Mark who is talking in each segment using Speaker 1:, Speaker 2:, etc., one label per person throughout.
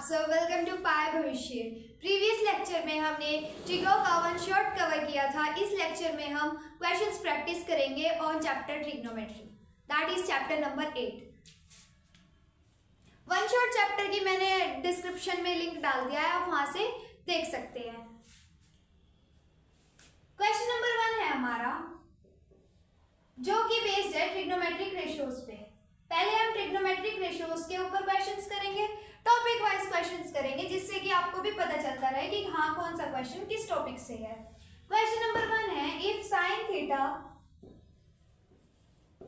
Speaker 1: So welcome to पाय भविष्य। Previous lecture में हमने ट्रिगो का वन शॉट कवर किया था। इस लेक्चर में हम क्वेश्चंस प्रैक्टिस करेंगे on chapter trigonometry, that is chapter number 8। One shot chapter की मैंने डिस्क्रिप्शन में लिंक डाल दिया है, आप वहां से देख सकते हैं। क्वेश्चन नंबर 1 है हमारा, जो कि बेस्ड है ट्रिग्नोमेट्रिक रेशियोज पे। पहले हम ट्रिग्नोमेट्रिक रेशियोज के ऊपर क्वेश्चंस करेंगे, टॉपिक वाइज क्वेश्चंस करेंगे, जिससे कि आपको भी पता चलता रहे कि हाँ कौन सा क्वेश्चन किस टॉपिक से है। क्वेश्चन नंबर 1 है, if sine theta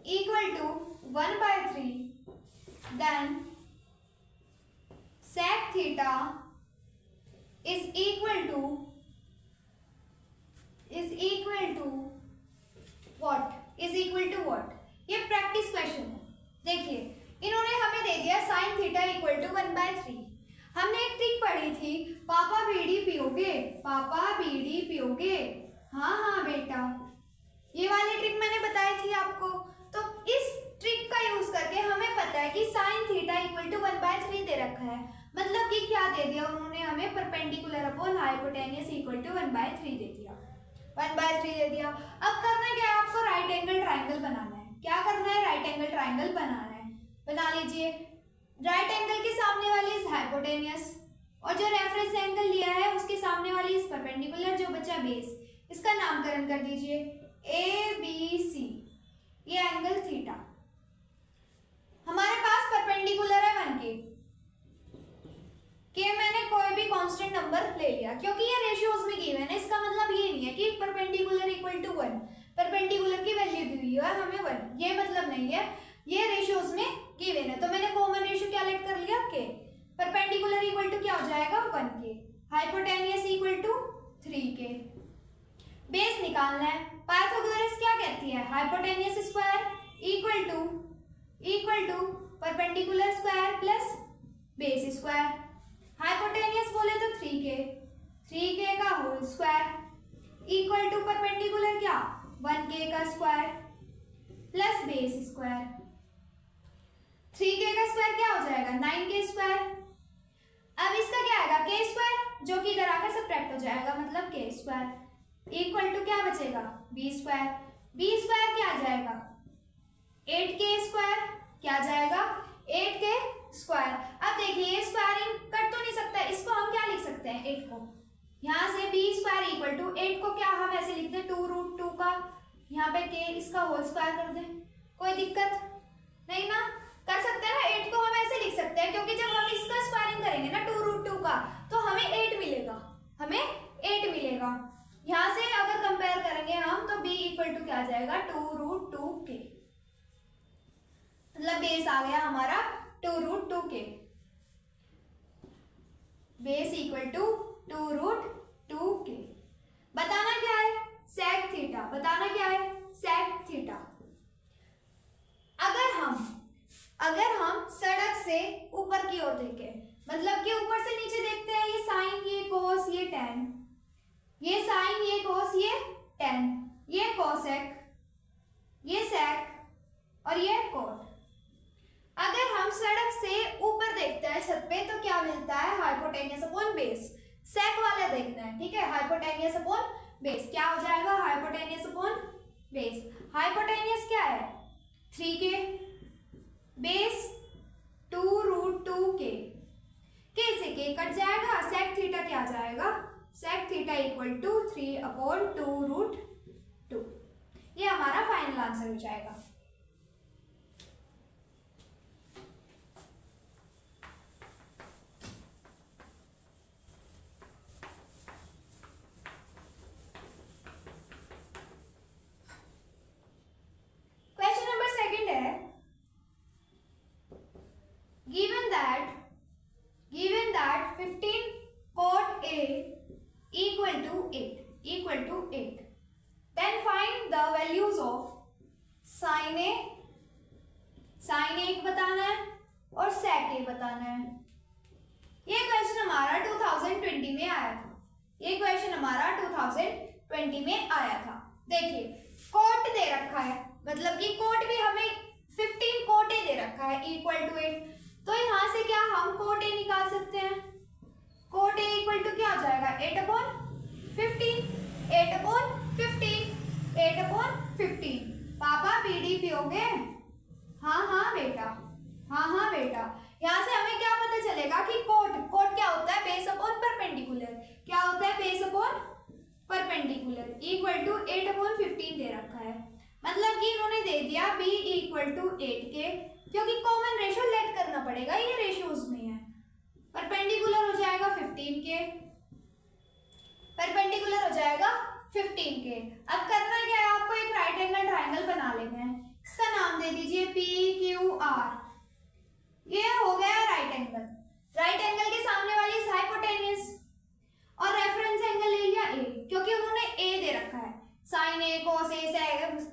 Speaker 1: equal to 1/3 then sec theta is equal to what. ये प्रैक्टिस क्वेश्चन है। देखिए, इन्होंने हमें दे दिया साइन थीटा इक्वल टू 1/3। हमने एक ट्रिक पढ़ी थी, पापा बीड़ी पियोगे, पापा बीड़ी पियोगे, हाँ हाँ बेटा, ये वाली ट्रिक मैंने बताई थी आपको। तो इस ट्रिक का यूज करके हमें पता है कि साइन थीटा इक्वल टू 1/3 दे रखा है। मतलब कि क्या दे दिया उन्होंने हमें, perpendicular upon hypotenuse equal to 1/3 दे दिया, 1/3 दे दिया। अब करना क्या है, आपको राइट एंगल ट्राइंगल बनाना है। क्या करना है, राइट एंगल ट्राइंगल बनाना है। बना लीजिए। राइट एंगल के सामने वाली इज हाइपोटेन्यूस और जो रेफरेंस एंगल लिया है उसके सामने वाली इज परपेंडिकुलर, जो बचा बेस। इसका नामकरण कर दीजिए ABC, ये एंगल थीटा। हमारे पास परपेंडिकुलर है 1 के मैंने कोई भी कांस्टेंट नंबर ले लिया, क्योंकि ये रेशियोज में गिवन है। इसका मतलब ये नहीं है कि परपेंडिकुलर इक्वल टू 1, परपेंडिकुलर की वैल्यू दी हुई है हमें 1, ये मतलब नहीं है, ये रेशियोज में गिवन है। तो मैंने कॉमन रेशियो क्या लेट कर लिया, के। परपेंडिकुलर इक्वल टू क्या हो जाएगा, 1 के। हाइपोटेन्यूस इक्वल टू 3 के। बेस निकालना है। पाइथागोरस क्या कहती है, hypotenuse square equal to perpendicular square plus base square. Hypotenuse बोले तो 3k का whole square equal to perpendicular क्या, 1k का square plus base square. 3k का स्क्वायर क्या हो जाएगा, 9k स्क्वायर। अब इसका क्या आएगा, k स्क्वायर, जो कि इधर आकर सब्ट्रैक्ट हो जाएगा, मतलब k स्क्वायर इक्वल टू क्या बचेगा, b स्क्वायर। b स्क्वायर क्या आ जाएगा, 8k स्क्वायर, क्या आ जाएगा, 8k स्क्वायर। अब देखिए, ये स्क्वायरिंग कट तो नहीं सकता, इसको हम क्या लिख सकते हैं, 8 को यहाँ से b स्क्वायर इक्वल टू 8 को क्या हम ऐसे लिखते हैं, 2√2 का यहाँ पे k, इसका होल स्क्वायर कर दें, कोई दिक्कत नहीं ना, कर सकते हैं ना। 8 को हम ऐसे लिख सकते हैं, क्योंकि जब हम इसका स्क्वायरिंग करेंगे ना 2√2 का, तो हमें 8 मिलेगा। यहाँ से अगर कंपेयर करेंगे हम, तो b इक्वल टू क्या आ जाएगा, 2√2k, मतलब बेस आ गया हमारा 2√2k, base equal to 2√2k। बताना क्या है, सेक थीटा। बताना क्या है, सेक थीटा। अगर हम सड़क से ऊपर की ओर देखें, मतलब कि ऊपर से नीचे देखते हैं, ये साइन, ये कोस, ये टैन, ये साइन, ये कोस, ये टैन, ये कोसेक, ये सेक और ये कोट। अगर हम सड़क से ऊपर देखते हैं छत पे, तो क्या मिलता है, हाइपोटेन्यूस अपॉन बेस। सेक वाला देखना है, ठीक है, हाइपोटेन्यूस अपॉन बेस क्या हो जाएगा, हाइपोटेन्यूस अपॉन बेस। हाइपोटेन्यूस क्या है, 3k, बेस 2√2k, k से k कट जाएगा, सेक थीटा क्या आ जाएगा, सेक थीटा इक्वल टू 3/2√2। ये हमारा फाइनल आंसर हो जाएगा। Given that 15 cot A equal to 8, then find the values of sin A बताना है और sec A बताना है। ये क्वेश्चन हमारा 2020 में आया था। देखिए, कोट दे रखा है, मतलब कि कोट भी हमें 15 कोटे दे रखा है इक्वल टू 8, तो यहाँ से क्या हम कोट ए निकाल सकते हैं। कोट ए इक्वल टू क्या हो जाएगा 8/15, 8/15, 8/15। पापा बीडी पियोगे? हाँ हाँ बेटा, हाँ हाँ बेटा। यहाँ से हमें क्या पता चलेगा कि कोट कोट क्या होता है, बेस अपॉन परपेंडिकुलर। क्या होता है, base upon perpendicular equal to 8/15 दे रखा है। मतलब कि इन्होंने दे दिया b इक्वल टू 8k, क्योंकि कॉमन रेशो लेट करना पड़ेगा, ये रेशियोज में है। परपेंडिकुलर हो जाएगा 15k, परपेंडिकुलर हो जाएगा 15k। अब करना क्या है, आपको एक राइट एंगल ट्राइंगल बना लेना है। इसका नाम दे दीजिए PQR। ये हो गया राइट एंगल। राइट एंगल के सामने वाली इस हाइपोटेन्यूज और रेफरेंस एंगल ले लिया a, क्योंकि उन्होंने a दे रखा है। साइन ए, कोस ए,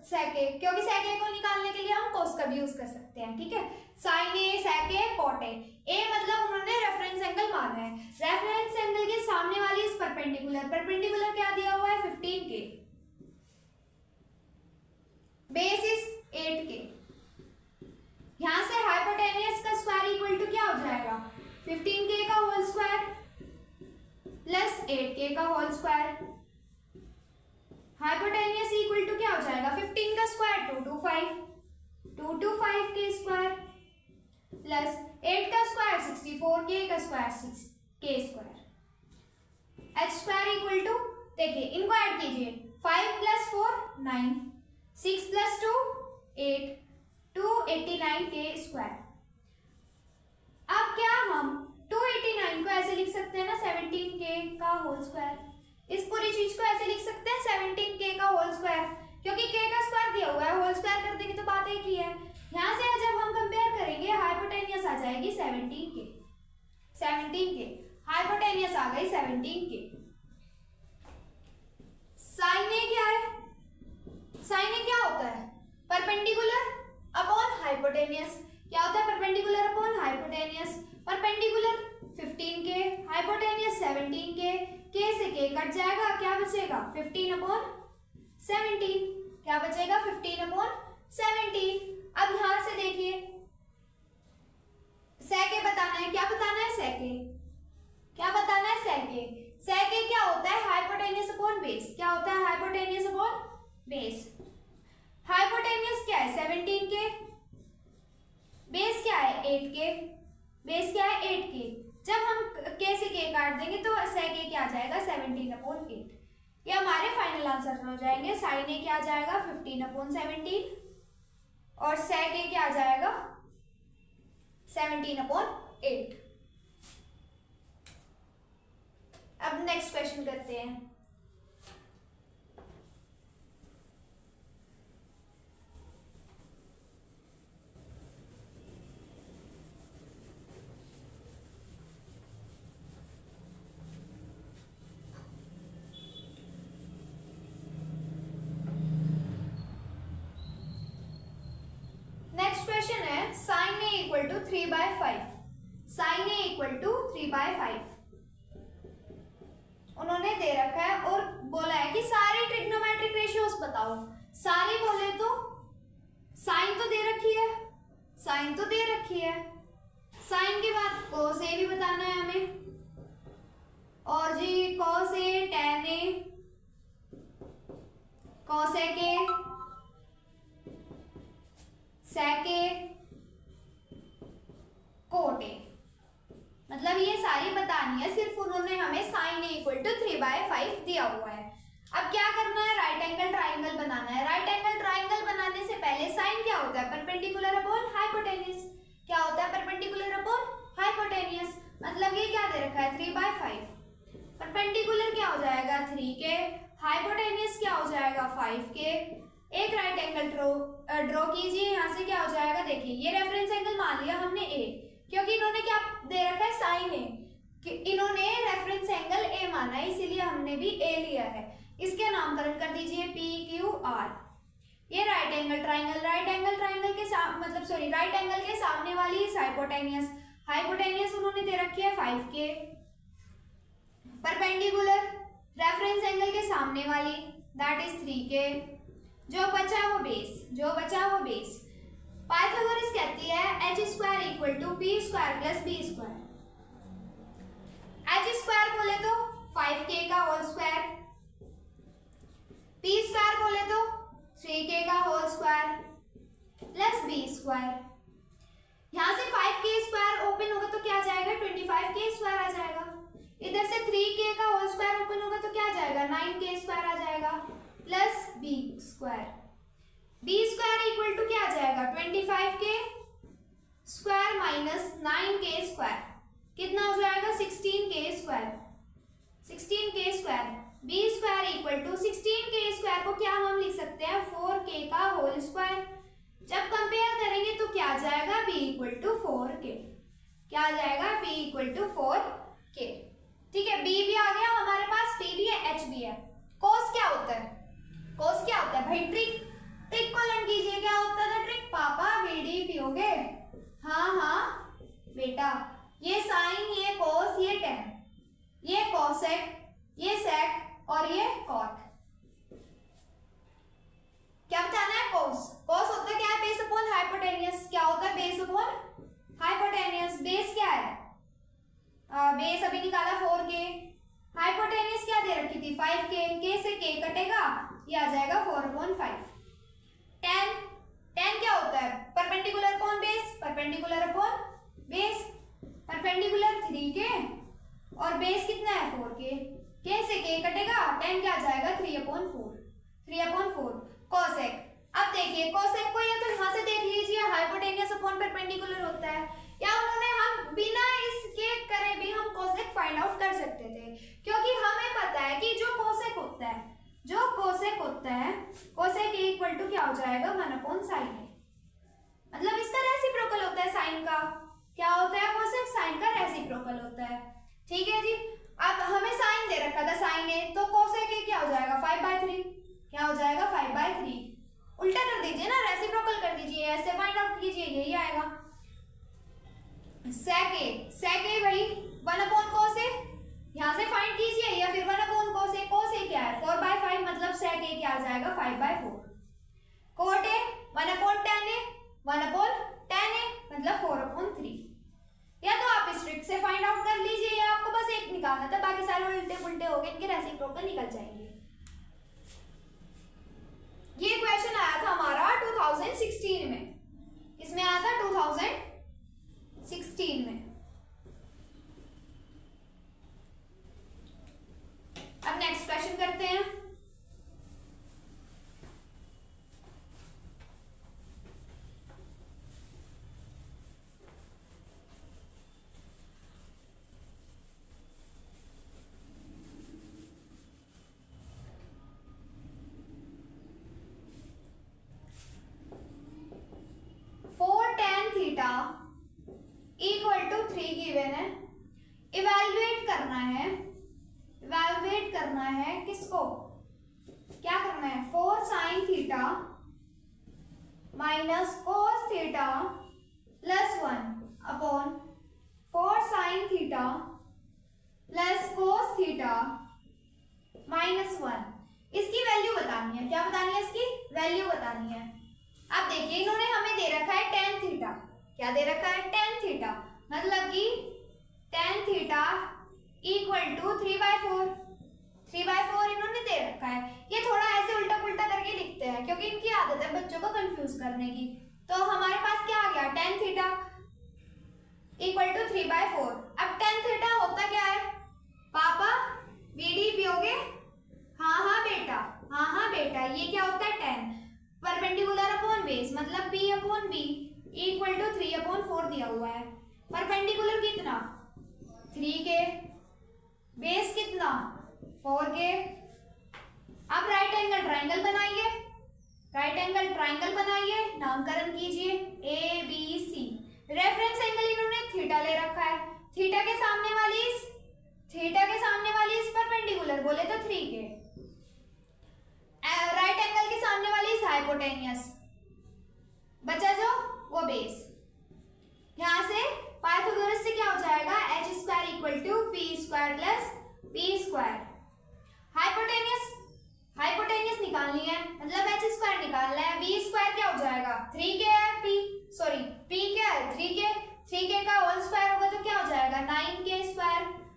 Speaker 1: सेक ए, क्योंकि सेक ए को निकालने के लिए हम कोस का भी यूज कर सकते हैं, ठीक है। Sine A, sec A, cot A. ए मतलब उन्होंने रेफरेंस एंगल माना है। रेफरेंस एंगल के सामने वाली इस परपेंडिकुलर, परपेंडिकुलर क्या दिया हुआ है 15k, बेस इज 8k। यहां से हाइपोटेन्यूज का स्क्वायर इक्वल टू क्या हो जाएगा 15k का होल स्क्वायर प्लस 8k का whole square. Hypotenuse equal to क्या हो जाएगा 15 का स्क्वायर 225, 225k स्क्वायर प्लस 8 का स्क्वायर 64k का square 6k square. h square equal to, देखिए इनको ऐड कीजिए, 5 + 4 9, 6 + 2 8, 289k स्क्वायर। अब क्या हम 289 को ऐसे लिख सकते हैं ना 17k का होल स्क्वायर। इस पूरी चीज को ऐसे लिख सकते हैं 17k का होल स्क्वायर, क्योंकि k का स्क्वायर दिया हुआ है, होल स्क्वायर करने की तो बात एक ही है। यहाँ से जब हम कंपेयर करेंगे हाइपोटेन्यूज आ जाएगी 17k, 17k हाइपोटेन्यूज आ गई 17k। साइन ए क्या है, साइन ए क्या होता है परपेंडिकुलर अपॉन हाइपोटेन्यूज। क्या होता है perpendicular upon hypotenuse. Perpendicular 15k, hypotenuse 17k, k से k कट जाएगा, क्या बचेगा 15/17। क्या बचेगा 15/17। अब यहां से देखिए सेके बताना है, क्या बताना है सेके, क्या बताना है सेके। सेके क्या होता है हाइपोटेन्यूज अपॉन बेस। क्या होता है हाइपोटेन्यूज अपॉन बेस। हाइपोटेन्यूज क्या है 17k, बेस क्या है 8k, बेस क्या है 8k। जब हम k से k काट देंगे तो sec a क्या आ जाएगा 17/8। ये हमारे फाइनल आंसर हो जाएंगे। साइन ए क्या आ जाएगा 15/17 और sec a क्या आ जाएगा 17/8। अब नेक्स्ट क्वेश्चन करते हैं। क्वेश्चन है sine A equal to 3/5। Sine A equal to 3/5 उन्होंने दे रखा है और बोला है कि सारे ट्रिग्नोमेट्रिक रेशियोज बताओ। सारे बोले तो साइन तो दे रखी है, साइन तो दे रखी है, साइन के बाद कोस ए भी बताना है हमें, और जी cos A, tan A, cosec A, sec A, cot A. मतलब ये सारी बतानी है, सिर्फ उन्होंने हमें साइन ए इक्वल टू 3/5 दिया हुआ है। अब क्या करना है, राइट एंगल ट्राइंगल बनाना है। राइट एंगल ट्राइंगल बनाने से पहले साइन क्या होता है परपेंडिकुलर अपॉन हाइपोटेन्यूज। क्या होता है परपेंडिकुलर अपॉन हाइपोटेन्यूज। मतलब ये क्या दे रखा है 3/5। परपेंडिकुलर क्या हो जाएगा 3k, हाइपोटेन्यूज क्या हो जाएगा 5k। एक राइट एंगल ड्रॉ कीजिए। यहाँ से क्या हो जाएगा, देखिए ये रेफरेंस एंगल मान लिया हमने ए, क्योंकि इन्होंने क्या दे रखा है साइन ए, इन्होंने रेफरेंस एंगल ए माना है, इसीलिए हमने भी ए लिया है। इसके नामकरण कर दीजिए PQR। ये right angle triangle, right angle triangle के राइट एंगल के सामने वाली इस हाइपोटेन्यूज, हाइपोटेन्यूज उन्होंने दे रखी है 5k। परपेंडिकुलर रेफरेंस एंगल के सामने वाली दैट इज 3k। जो बचा वो बेस, जो बचा वो बेस। पाइथागोरस कहती है H square equal to P square plus B square. H square बोले तो 5k का होल स्क्वायर, पी स्क्वायर बोले तो 3k का whole square plus B square. यहां से 5k स्क्वायर ओपन होगा तो क्या आ जाएगा 25k स्क्वायर आ जाएगा। इधर से 3k का होल स्क्वायर ओपन होगा तो क्या आ जाएगा 9k स्क्वायर आ जाएगा plus B square. B square equal to क्या आ जाएगा 25k square minus 9k square, कितना हो जाएगा 16k square. 16k square B square equal to 16k square को क्या हम लिख सकते हैं 4k का होल स्क्वायर। जब कंपेयर करेंगे तो क्या आ जाएगा b इक्वल टू 4k, क्या आ जाएगा b इक्वल टू 4k। ठीक है, b भी आ गया हमारे पास, p भी है, h भी है। cos क्या होता है, cos क्या होता है भाई ट्रिक, ट्रिक को लर्न कीजिए। क्या होता था ट्रिक, पापा बीडी पियोगे, हाँ हाँ बेटा, ये साइन, ये कोस, ये टेन, ये कोसेक, ये सेक और ये कॉट। क्या बताना है कोस, कोस होता है क्या है बेस अपॉन हाइपोटेनियस। क्या होता है बेस अपॉन हाइपोटेनियस। बेस क्या है, बेस अभी निकाला 4k, हाइपोटेनियस क्या दे रखी थी 5k, k से k कटेगा ये आ जाएगा 4/5। टेन, टेन क्या होता है perpendicular upon base, perpendicular upon base, perpendicular 3k और बेस कितना है 4k, k से k कटेगा, टेन क्या आ जाएगा 3/4, 3/4। कोसेक, अब देखिए कोसेक को या तो यहां से देख लीजिए हाइपोटेनियस अपॉन परपेंडिकुलर होता है, या उन्होंने हम बिना इसके करे भी हम कोसेक फाइंड आउट कर सकते थे, क्योंकि हमें पता है कि जो कोसेक होता है, जो कोसेक होता है, कोसेक इक्वल टू क्या हो जाएगा 1/sin है। मतलब इसका रेसिप्रोकल होता है साइन का। क्या होता है कोसेक, साइन का रेसिप्रोकल होता है। ठीक है जी, अब हमें साइन दे रखा था साइन ए, तो कोसेक क्या हो जाएगा 5/3, क्या हो जाएगा 5/3। उल्टा कर दीजिए ना, रेसिप्रोकल कर दीजिए, ऐसे फाइंड आउट कीजिए, यही आएगा। सेक ए, सेक ए भाई 1/cos ए, यहां से फाइंड कीजिए, या फिर 1/cos ए, cos ए क्या है 4/5, मतलब सेक ए क्या आ जाएगा 5/4। Cot A 1/tan A, 1/tan ए मतलब 4/3। या तो आप इस ट्रिक से फाइंड आउट कर लीजिए, या आपको बस एक निकालना था, बाकी सारे उल्टे पुल्टे हो गए, इनके रेसिप्रोकल निकल जाएंगे। ये क्वेश्चन आया था हमारा 2016 में, इसमें आया था 2016 में। अब नेक्स्ट क्वेश्चन करते हैं। इक्वल टू 3 गिवन है, इवैल्यूएट करना है, इवैल्यूएट करना है किसको, क्या करना है 4 sin theta minus cos theta plus 1/4 sin theta plus cos theta minus 1। इसकी वैल्यू बतानी है, क्या बतानी है इसकी वैल्यू बतानी है। अब देखिए इन्होंने हमें दे रखा है tan थीटा, क्या दे रखा है tan थीटा, मतलब कि tan थीटा इक्वल टू 3/4, 3/4 इन्होंने दे रखा है। ये थोड़ा ऐसे उल्टा पुल्टा करके लिखते हैं क्योंकि इनकी आदत है बच्चों को कंफ्यूज करने की। तो हमारे पास क्या आ गया tan थीटा इक्वल टू 3/4। अब tan थीटा होता क्या है, पापा बीडी पियोगे, हाँ हाँ बेटा, हाँ हाँ बेटा, ये क्या होता है tan परपेंडिकुलर अपॉन बेस, मतलब p/b इक्वल टू 3/4 दिया हुआ है। परपेंडिकुलर कितना 3k, बेस कितना 4k। अब राइट एंगल ट्राइंगल बनाइए, राइट एंगल ट्राइंगल बनाइए, नामकरण कीजिए ABC। रेफरेंस एंगल इन्होंने थीटा ले रखा है, थीटा के सामने वाली इस परपेंडिकुलर बोले तो 3k, राइट एंगल के सामने वाली इस हाइपोटेनियस, बचा जो वो बेस। यहां से पाइथागोरस से क्या हो जाएगा h² equal to p² plus b²। Hypotenuse निकालनी है, मतलब h² निकालना है, b² क्या हो जाएगा 3k है p, जाएगा 9k²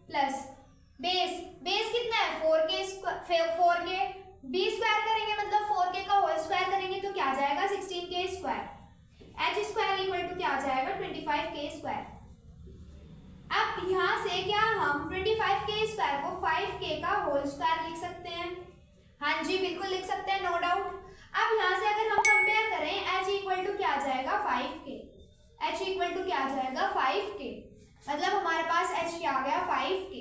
Speaker 1: प्लस बेस कितना है 4k b स्क्वायर करेंगे मतलब 4k का होल स्क्वायर करेंगे तो क्या आ जाएगा 16k²। h square equal to क्या आ जाएगा 25k²। अब यहाँ से क्या हम 25k² को 5k का होल स्क्वायर लिख सकते हैं? हाँ जी बिल्कुल लिख सकते हैं, नो डाउट। अब यहाँ से अगर हम कंपेयर करें h इक्वल टू क्या आ जाएगा 5k, h इक्वल टू क्या आ जाएगा 5k, मतलब हमारे पास h क्या आ गया 5k।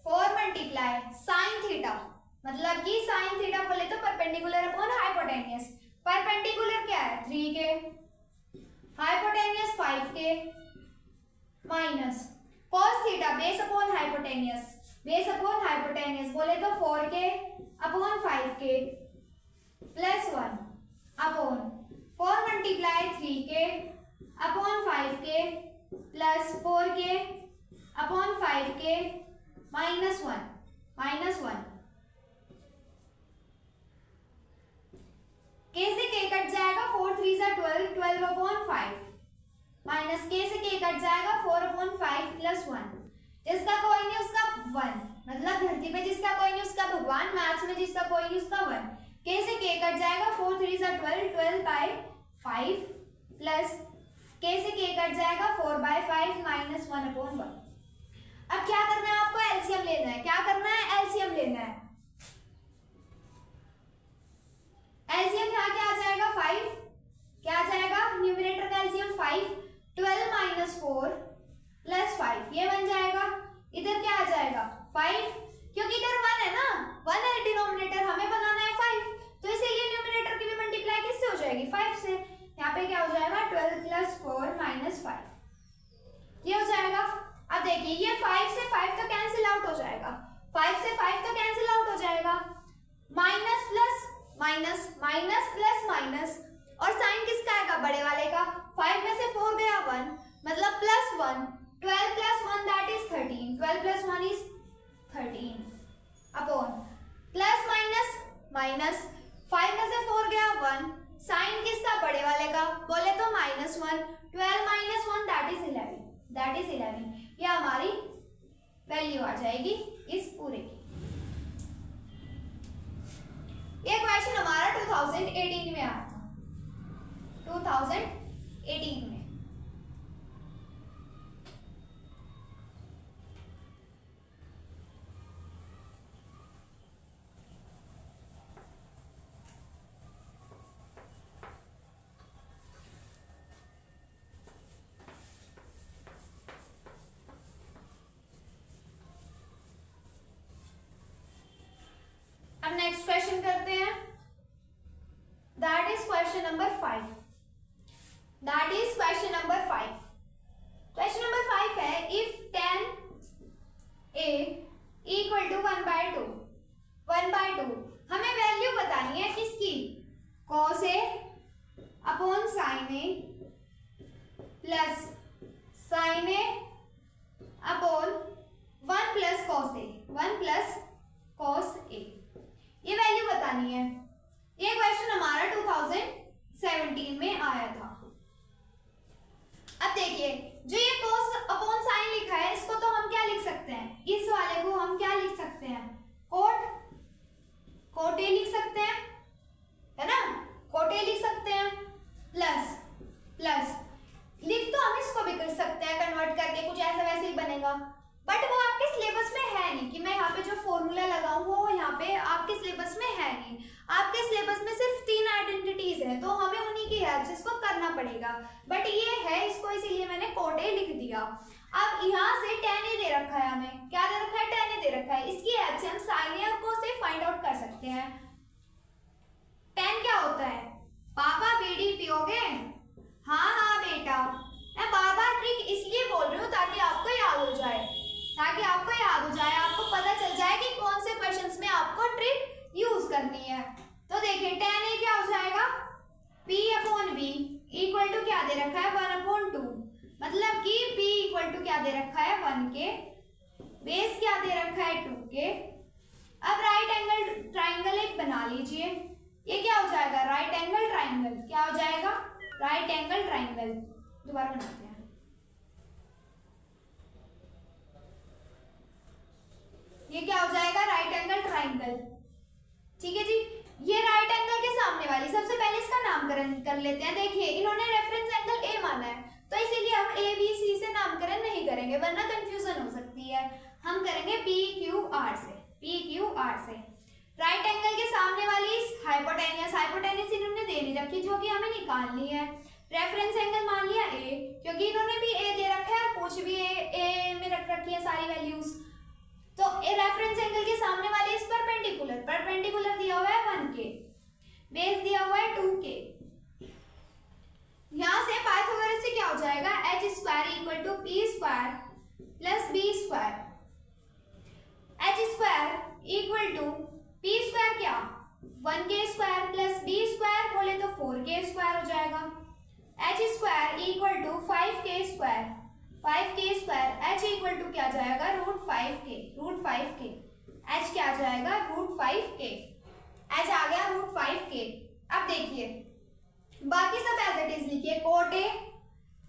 Speaker 1: 4 मल्टीप्लाई साइन थीटा, मतलब कि साइन थीटा बोले तो परपेंडिकुलर अपॉन हाइपोटेनियस। परपेंडिकुलर क्या है 3k, hypotenuse 5k minus cos theta base upon hypotenuse बोले तो 4k upon 5k plus 1 upon 4 multiply 3k upon 5k plus 4k upon 5k minus 1 k से k cut जाएगा 4 3 जा 12 upon 5 minus k से k cut जाएगा 4 upon 5 plus 1। जिसका कोई नहीं उसका 1, मतलब धरती पे जिसका कोई नहीं उसका भगवान, मैथ्स में जिसका कोई नहीं उसका 1। k से k कट जाएगा 4 3 जा 12 बाय 5 प्लस k से k कट जाएगा 4 बाय 5 माइनस 1 अपॉन 1। अब क्या करना है आपको एलसीएम लेना है। क्या करना है एलसीएम लेना है। एलसीएम यहाँ क्या आ जाएगा 5, क्या आ जाएगा न्यूमरेटर का एलसीएम 5, 12 माइनस 4 प्लस 5 ये बन जाएगा। इधर क्या आ जाएगा 5, क्योंकि इधर 1 है ना, 1 है डिनोमिनेटर, हमें बनाना है 5, तो इसीलिए न्यूमरेटर की भी मल्टीप्लाई किससे हो जाएगी 5 से। यहाँ पे क्या हो जाएगा 12 प्लस 4 माइनस 5 ये हो जाएगा। अब देखिए ये 5 से 5 तो कैंसिल आउट हो जाएगा, 5 से 5 तो कैंसिल आउट हो जाएगा, minus plus minus plus minus, और साइन किसका आएगा बड़े वाले का। 5 में से 4 गया 1 मतलब plus 1, 12 plus 1 that is 13, 12 plus 1 is 13 upon plus minus 5 में से 4 गया 1, साइन किसका बड़े वाले का बोले तो -1, 12 माइनस 1 दैट इज 11, ये हमारी वैल्यू आ जाएगी इस पूरे की। ये क्वेश्चन हमारा 2018 में आया था, 2018 में। अब नेक्स्ट क्वेश्चन करते हैं, that is question number 5। Question number 5 है इफ 10a इक्वल टू 1/2 हमें वैल्यू बतानी है किसकी, cos a upon sin a plus sin a upon 1 plus cos a, ये वैल्यू बतानी है। ये क्वेश्चन हमारा 2017 में आया था। अब देखिए जो ये cos अपॉन साइन लिखा है इसको तो हम क्या लिख सकते हैं, इस वाले को हम क्या लिख सकते हैं कोट ए लिख सकते हैं, है ना, कोट ए लिख सकते हैं प्लस लिख तो हम इसको भी कर सकते हैं कन्वर्ट करके, कुछ ऐसा वैसे ही बनेगा, बट वो आपके सिलेबस में है नहीं कि मैं यहाँ पे जो फॉर्मूला लगाऊं वो यहाँ पे आपके सिलेबस में है नहीं। आपके सिलेबस में सिर्फ 3 आइडेंटिटीज है तो हमें उन्हीं की हेल्प से इसको करना पड़ेगा, बट ये है इसको इसीलिए मैंने कोट ए लिख दिया। अब यहाँ से tan a दे रखा है, हमें क्या दे रखा है tan a दे रखा है, इसकी हेल्प से हम sin a और cos a फाइंड आउट कर सकते हैं। tan क्या होता है, पापा बीड़ी पियोगे, हाँ बेटा, मैं बार बार ट्रिक इसलिए बोल रही हूँ ताकि आपको याद हो जाए, आपको पता चल जाए कि कौन से क्वेश्चंस में आपको ट्रिक यूज करनी है। तो देखिए tan a क्या हो जाएगा p upon b equal to क्या दे रखा है 1/2, मतलब कि p इक्वल टू क्या दे रखा है 1k, बेस क्या दे रखा है 2k। अब राइट एंगल ट्राइंगल एक बना लीजिए, ये क्या हो जाएगा राइट एंगल ट्राइंगल, क्या हो जाएगा राइट एंगल ट्राइंगल। दोबारा बनाते हैं। ये क्या हो जाएगा, राइट एंगल ट्राइंगल। ठीक है जी, ये राइट एंगल के सामने वाली, सबसे पहले इसका नामकरण कर लेते हैं। देखिए इन्होंने रेफरेंस एंगल ए माना है, तो इसीलिए हम ए बी सी से नामकरण नहीं करेंगे वरना कंफ्यूजन हो सकती है। हम करेंगे पी क्यू आर से, पी क्यू आर से। राइट एंगल के सामने वाली हाइपोटेनियस, हाइपोटेनियस इन्होंने दे नहीं रखी जो कि हमें निकालनी है। रेफरेंस एंगल मान लिया ए, क्योंकि इन्होंने भी ए दे रखा है और पूछ भी ए में रख रखी है सारी वैल्यूज। तो ए रेफरेंस एंगल के सामने वाले इस परपेंडिकुलर, परपेंडिकुलर दिया हुआ है 1k, बेस दिया हुआ है 2k। यहां से पाइथागोरस से क्या हो जाएगा, h square equal to P square plus B square. h square equal to P square क्या 1k square plus B square बोले तो 4k स्क्वायर हो जाएगा। h square equal to 5k square, 5k square, h equal to क्या जाएगा root 5k, root 5k। h क्या जाएगा root 5k, h आ गया रूट 5k। अब देखिए बाकी सब एज इट इज लिखिए, कोट ए,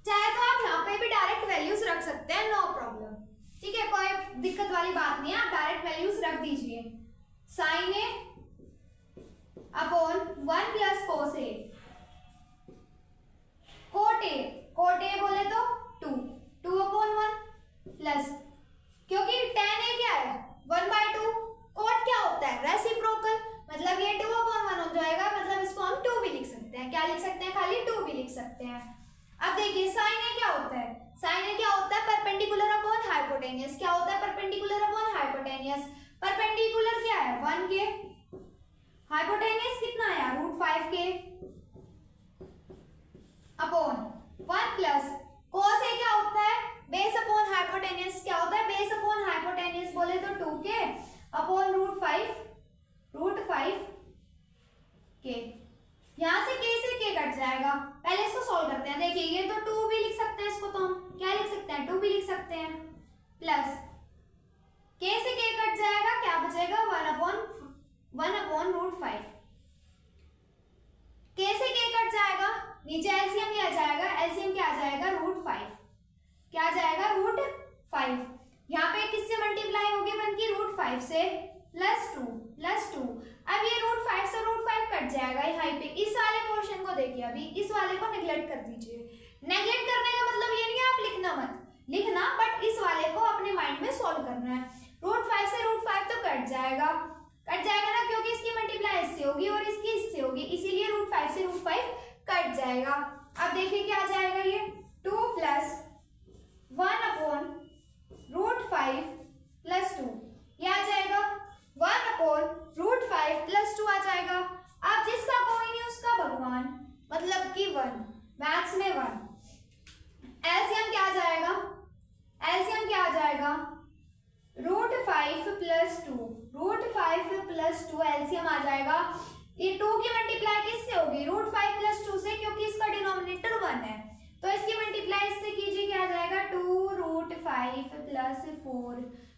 Speaker 1: चाहे तो आप यहाँ पे भी डायरेक्ट वैल्यूज रख सकते हैं, नो प्रॉब्लम। ठीक है, कोई दिक्कत वाली बात नहीं है, आप डायरेक्ट वैल्यूज रख दीजिए। Sine A upon 1 plus cos A, cot A बोले तो 2 अपॉन 1 प्लस, क्योंकि tan ए क्या है 1/2, कोट क्या होता है रेसिप्रोकल, मतलब ये 2 अपॉन 1 हो जाएगा, मतलब इसको हम 2 भी लिख सकते हैं। क्या लिख सकते हैं, खाली 2 भी लिख सकते हैं। अब देखिए साइन ए क्या होता है, साइन ए क्या होता है परपेंडिकुलर अपॉन हाइपोटेनियस। क्या होता है परपेंडिकुलर अपॉन हाइपोटेनियस, परपेंडिकुलर क्या है 1k, हाइपोटेनियस कितना आया root 5k upon 1 plus cos A क्या होता है बेस अपॉन हाइपोटेनियस। क्या होता है बेस अपॉन हाइपोटेनियस बोले तो 2k अपॉन रूट 5k। यहां से k से k कट जाएगा, पहले इसको सॉल्व करते हैं। देखिए ये तो 2 भी लिख सकते हैं, इसको तो हम क्या लिख सकते हैं 2 भी लिख सकते हैं, प्लस k से k कट जाएगा, क्या बचेगा 1 अपॉन रूट 5। k से k कट जाएगा, नीचे एलसीएम क्या आ जाएगा, एलसीएम क्या आ जाएगा रूट 5, क्या आ जाएगा रूट 5। यहाँ पे किससे मल्टीप्लाई होगी 1 की रूट 5 से प्लस 2। अब ये रूट 5 से रूट 5 कट जाएगा यहाँ पे। इस वाले पोर्शन को देखिए, अभी इस वाले को नेग्लेक्ट कर दीजिए। नेग्लेक्ट करने का मतलब ये नहीं है आप लिखना मत लिखना, बट इस वाले को अपने माइंड में सॉल्व करना है। रूट 5 से रूट 5 तो कट जाएगा ना, क्योंकि इसकी मल्टीप्लाई इससे होगी और इसकी इससे होगी, इसीलिए रूट 5 से रूट 5 कट जाएगा। अब देखिए क्या आ जाएगा, ये 2 प्लस 1 अपॉन रूट 5 प्लस 2, ये आ जाएगा 1 अपॉन रूट 5 प्लस 2 आ जाएगा। अब जिसका कोई नहीं उसका भगवान, मतलब कि 1, मैथ्स में 1। एलसीएम क्या आ जाएगा, एलसीएम क्या आ जाएगा root 5 plus 2, root 5 plus 2 LCM आ जाएगा। ये 2 की मल्टीप्लाई किससे होगी रूट 5 प्लस 2 से, क्योंकि इसका डिनोमिनेटर 1 है, तो इसकी मल्टीप्लाई इससे कीजिए, क्या आ जाएगा 2 रूट 5 प्लस 4,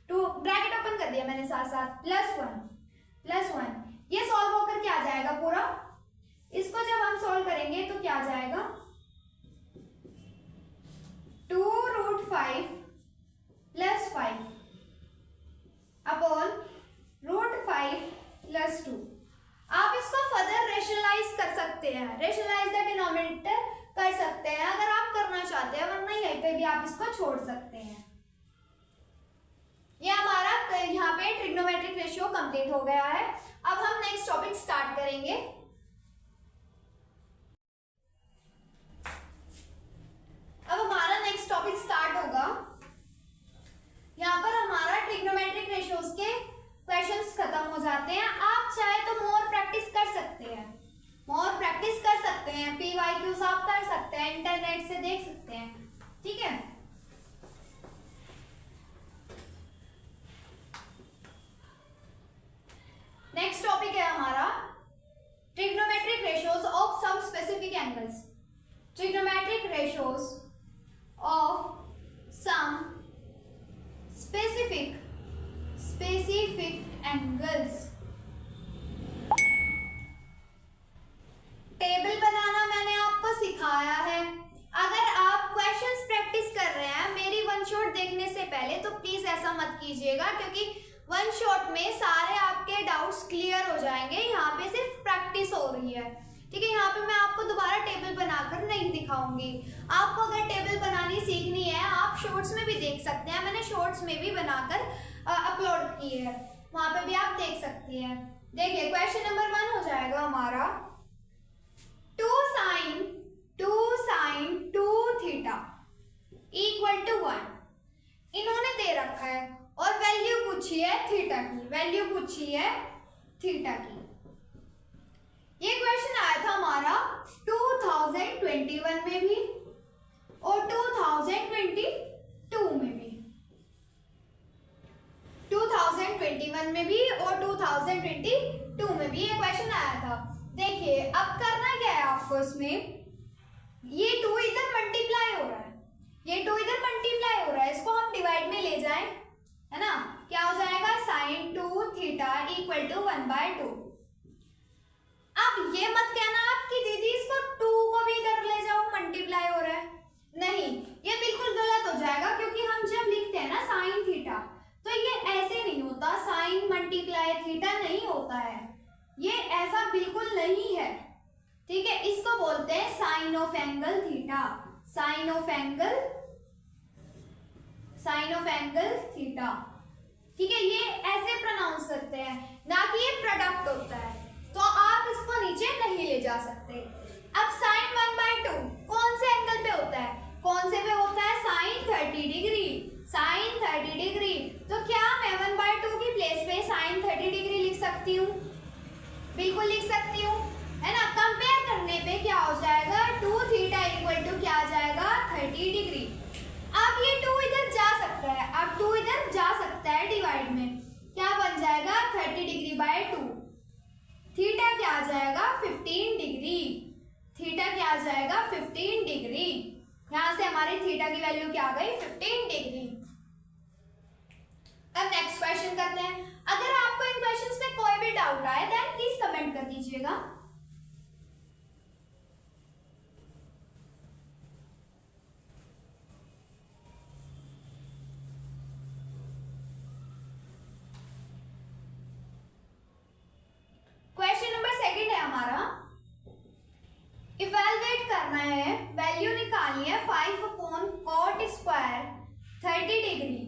Speaker 1: 2 ब्रैकेट ओपन कर दिया मैंने साथ साथ, प्लस 1। ये सॉल्व होकर क्या आ जाएगा पूरा, इसको जब हम सॉल्व करेंगे तो क्या आ जाएगा 2 root 5 plus 5 upon root 5 plus 2। आप इसको फर्दर रेशनलाइज कर सकते हैं, रेशनलाइज द डिनोमिनेटर कर सकते हैं अगर आप करना चाहते हैं, वरना यहीं पे भी आप इसको छोड़ सकते हैं। ये हमारा यहाँ पे ट्रिग्नोमेट्रिक रेशियो कंप्लीट हो गया है। अब हम नेक्स्ट टॉपिक स्टार्ट करेंगे। अब हमारा नेक्स्ट टॉपिक स्टार्ट होगा, यहाँ पर हमारा ट्रिग्नोमेट्रिक रेशियोज के क्वेश्चंस खत्म हो जाते हैं। आप चाहे तो मोर प्रैक्टिस कर सकते हैं, PYQs आप कर सकते हैं, इंटरनेट से देख सकते हैं, ठीक है। नेक्स्ट टॉपिक है हमारा trigonometric ratios of some specific angles. Trigonometric ratios of some specific angles. Table बनाना मैंने आपको सिखाया है, अगर आप लीजिएगा, क्योंकि वन शॉट में सारे आपके डाउट्स क्लियर हो जाएंगे। यहाँ पे सिर्फ प्रैक्टिस हो रही है, ठीक है। यहाँ पे मैं आपको दोबारा टेबल बनाकर नहीं दिखाऊंगी। आपको अगर टेबल बनानी सीखनी है, आप शॉर्ट्स में भी देख सकते हैं, मैंने शॉर्ट्स में भी बनाकर अपलोड की है, वहां पे भी आप देख सकती हैं। देखिए क्वेश्चन नंबर 1 हो जाएगा हमारा 2 sin 2 थीटा इक्वल टू 1। इन्होंने दे रखा है और वैल्यू पूछी है थीटा की, वैल्यू पूछी है थीटा की। ये क्वेश्चन आया था हमारा 2021 में भी और 2022 में भी, 2021 में भी और 2022 में भी ये क्वेश्चन आया था। देखिए अब करना क्या है आपको, इसमें ये 2 इधर मल्टीप्लाई हो रहा है, ये 2 इधर मल्टीप्लाई हो रहा है, इसको हम डिवाइड में ले जाएं, है ना। क्या हो जाएगा sin 2 थीटा इक्वल टू 1/2। अब ये मत कहना आप कि दीदी इसको 2 को भी इधर ले जाओ, मल्टीप्लाई हो रहा है, नहीं, ये बिल्कुल गलत हो जाएगा, क्योंकि हम जब लिखते हैं ना sin थीटा तो ये ऐसे नहीं होता, sin मल्टीप्लाई थीटा नहीं होता है, ये ऐसा बिल्कुल नहीं है, ठीक है। इसको बोलते हैं sine of angle theta, sine of angle theta, ठीक है। ये ऐसे प्रोनाउंस करते हैं, ना कि ये प्रोडक्ट होता है, तो आप इसको नीचे नहीं ले जा सकते। अब साइन 1/2 कौन से एंगल पे होता है, कौन से पे होता है, साइन 30 डिग्री, साइन 30 डिग्री। तो क्या मैं 1/2 की प्लेस पे साइन 30 डिग्री लिख सकती हूँ, बिल्कुल लिख सकती हूँ, है ना। कंपेयर करने पे क्या हो जाएगा, 2 थीटा इक्वल टू क्या आ जाएगा 30 डिग्री। अब ये 2 इधर जा सकता है, अब 2 इधर जा सकता है डिवाइड में, क्या बन जाएगा 30 डिग्री बाय 2, थीटा क्या आ जाएगा 15 डिग्री, थीटा क्या आ जाएगा 15 डिग्री। यहां से हमारी थीटा की वैल्यू क्या आ गई 15 डिग्री। अब नेक्स्ट क्वेश्चन करते हैं। अगर आपको इन क्वेश्चंस में कोई भी डाउट आए देन प्लीज कमेंट कर दीजिएगा। क्वेश्चन नंबर 2 है हमारा, इवैल्यूएट करना है, वैल्यू निकालनी है 5/cot square 30 degree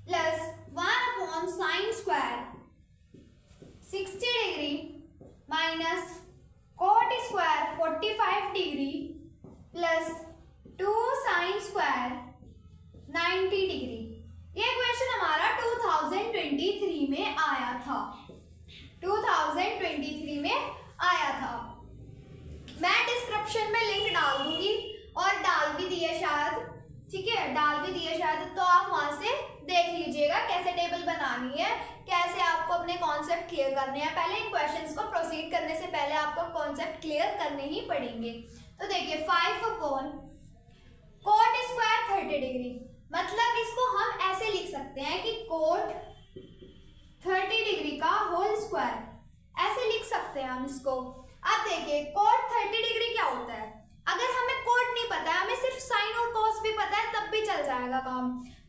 Speaker 1: plus 1/sin square 60 degree minus cot square 45 degree plus 2 sin square 90 degree. ये क्वेश्चन हमारा 2023 में आया था, 2023 में आया था। मैं डिस्क्रिप्शन में लिंक डाल दूंगी और डाल भी दिए शायद, ठीक है, डाल भी दिए शायद, तो आप वहां से देख लीजिएगा कैसे टेबल बनानी है, कैसे आपको अपने कॉन्सेप्ट क्लियर करने हैं। पहले इन क्वेश्चंस को प्रोसीड करने से पहले आपको कॉन्सेप्ट क्लियर करने ही पड़ेंगे। तो देखिए 5/cot स्क्वायर 30 डिग्री, मतलब इसको हम ऐसे लिख सकते हैं कि cot 30 डिग्री का होल स्क्वायर, ऐसे लिख सकते हैं हम इसको। अब देखिए cot 30 डिग्री क्या होता है, अगर हमें cot नहीं पता है, हमें सिर्फ sin और cos भी पता है तब भी चल जाएगा काम।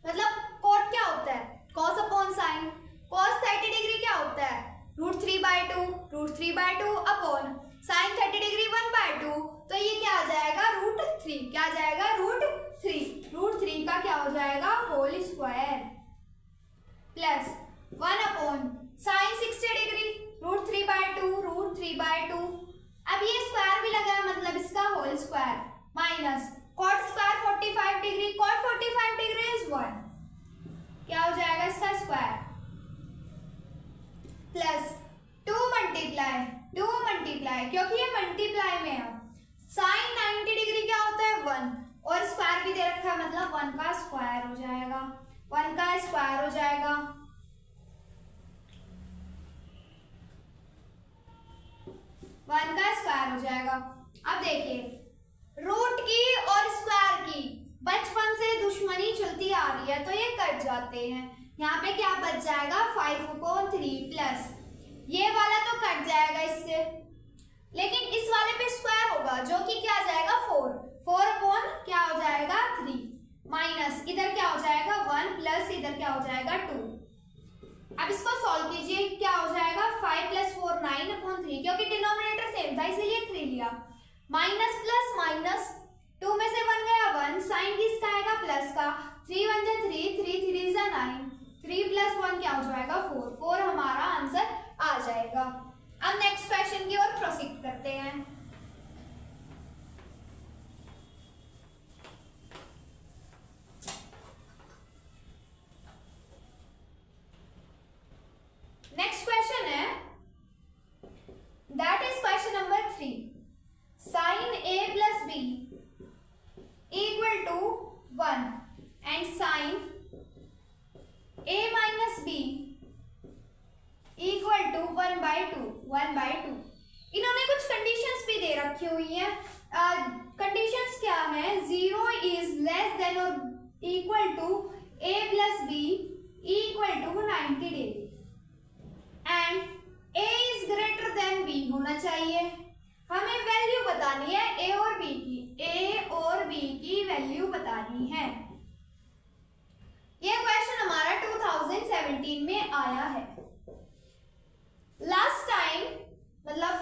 Speaker 1: मतलब cot क्या होता है, cos upon sin, cos 30 degree क्या होता है √3/2 अपॉन sin 30 डिग्री 1/2, तो ये क्या आ जाएगा √3, क्या आ जाएगा √3 का क्या हो जाएगा whole square plus 1/sin 60 degree √3/2, अब ये स्क्वायर भी लगा है मतलब इसका whole square minus cot square 45 degree, cot 45 degree is 1, क्या हो जाएगा इसका स्क्वायर प्लस 2 मल्टीप्लाई, क्योंकि ये मल्टीप्लाई में है, sin 90 डिग्री क्या होता है 1 और स्क्वायर भी दे रखा है, मतलब 1 का स्क्वायर हो जाएगा, 1 का स्क्वायर हो जाएगा। 1 का स्क्वायर हो जाएगा। अब देखिए रूट की और स्क्वायर की बचपन से दुश्मनी चलती आ रही है, तो ये कट जाते हैं। यहाँ पे क्या बच जाएगा 5/3 प्लस ये वाला तो कट जाएगा इससे, लेकिन इस वाले पे स्क्वायर होगा जो कि क्या आ जाएगा 4 क्या हो जाएगा 3 माइनस इधर क्या हो जाएगा 1 प्लस इधर क्या हो जाएगा 2, अब इसको सॉल्व कीजिए, क्या हो जाएगा 5 + 4 9/3, क्योंकि डिनोमिनेटर सेम था इसीलिए 3 लिया। माइनस प्लस माइनस, 2 में से 1 गया 1, साइन किसका आएगा प्लस का, 3 1 जा 3, 3 3 जा 9, 3 + 1 क्या हो जाएगा 4, 4 हमारा आंसर आ जाएगा। अब नेक्स्ट क्वेश्चन की ओर प्रोसीड करते हैं। नेक्स्ट क्वेश्चन है, that is question number 3, sin a + b = 1 and sin a - b = 1/2। इन्होंने कुछ कंडीशंस भी दे रखी हुई हैं। कंडीशंस क्या है, 0 इज लेस देन और equal to a + b = 90 degree and a is greater than b होना चाहिए। हमें वैल्यू बतानी है a और b की वैल्यू बतानी है। यह क्वेश्चन हमारा 2017 में आया है। लास्ट टाइम मतलब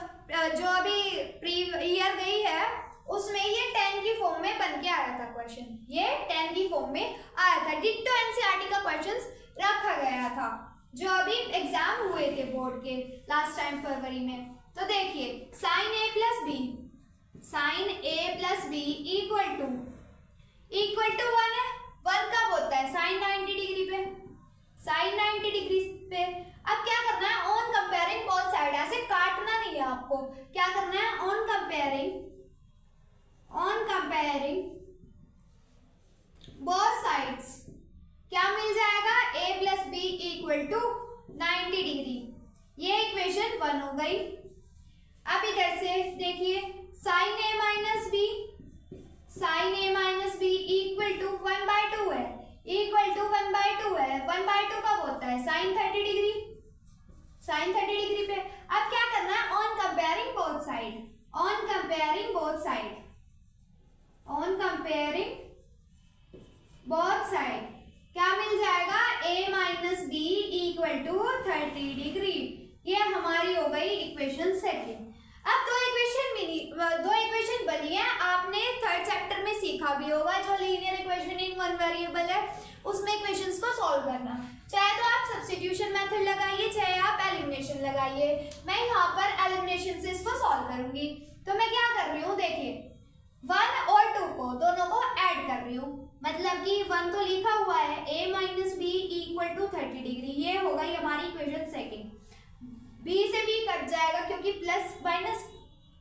Speaker 1: जो अभी प्री ईयर गई है उसमें ये 10 की फॉर्म में बन के आया था क्वेश्चन, ये 10 की फॉर्म में आया था। डिट्टो एनसीईआरटी का क्वेश्चंस रखा गया था जो अभी एग्जाम हुए थे बोर्ड के लास्ट टाइम फरवरी में। तो देखिए sin a + b = 1 है। 1 कब होता है, sin 90 डिग्री पे, sin 90 डिग्री पे। अब क्या करना है, ऑन कंपेयरिंग बोथ साइड, ऐसे काटना नहीं है आपको, क्या करना है ऑन कंपेयरिंग बोथ साइड्स, क्या मिल जाएगा a + b = 90 डिग्री। ये इक्वेशन 1 हो गई। अब इधर से देखिए sin a - b = 1/2 है, इक्वल टू 1/2 है। 1/2 कब होता है, sin 30 डिग्री पे। अब क्या करना है, ऑन कंपेयरिंग बोथ साइड क्या मिल जाएगा, a - b = 30 डिग्री। ये हमारी हो गई इक्वेशन सेकंड। अब दो इक्वेशन बनी है, आपने थर्ड चैप्टर में सीखा भी होगा जो linear equation in one variable है, उसमें इक्वेशंस को सॉल्व करना। चाहे तो आप सब्स्टिट्यूशन मेथड लगाइए, चाहे आप एलिमिनेशन लगाइए। मैं यहाँ पर एलिमिनेशन से इसको सॉल्व करूंगी। तो मैं क्या कर रही हूँ, देखिए 1 और 2 को दोनों को ऐड कर रही हूँ, मतलब कि 1 तो लिखा हुआ है a - b = 30 डिग्री, ये हो गई हमारी इक्वेशन सेकंड। b से b कट जाएगा क्योंकि प्लस माइनस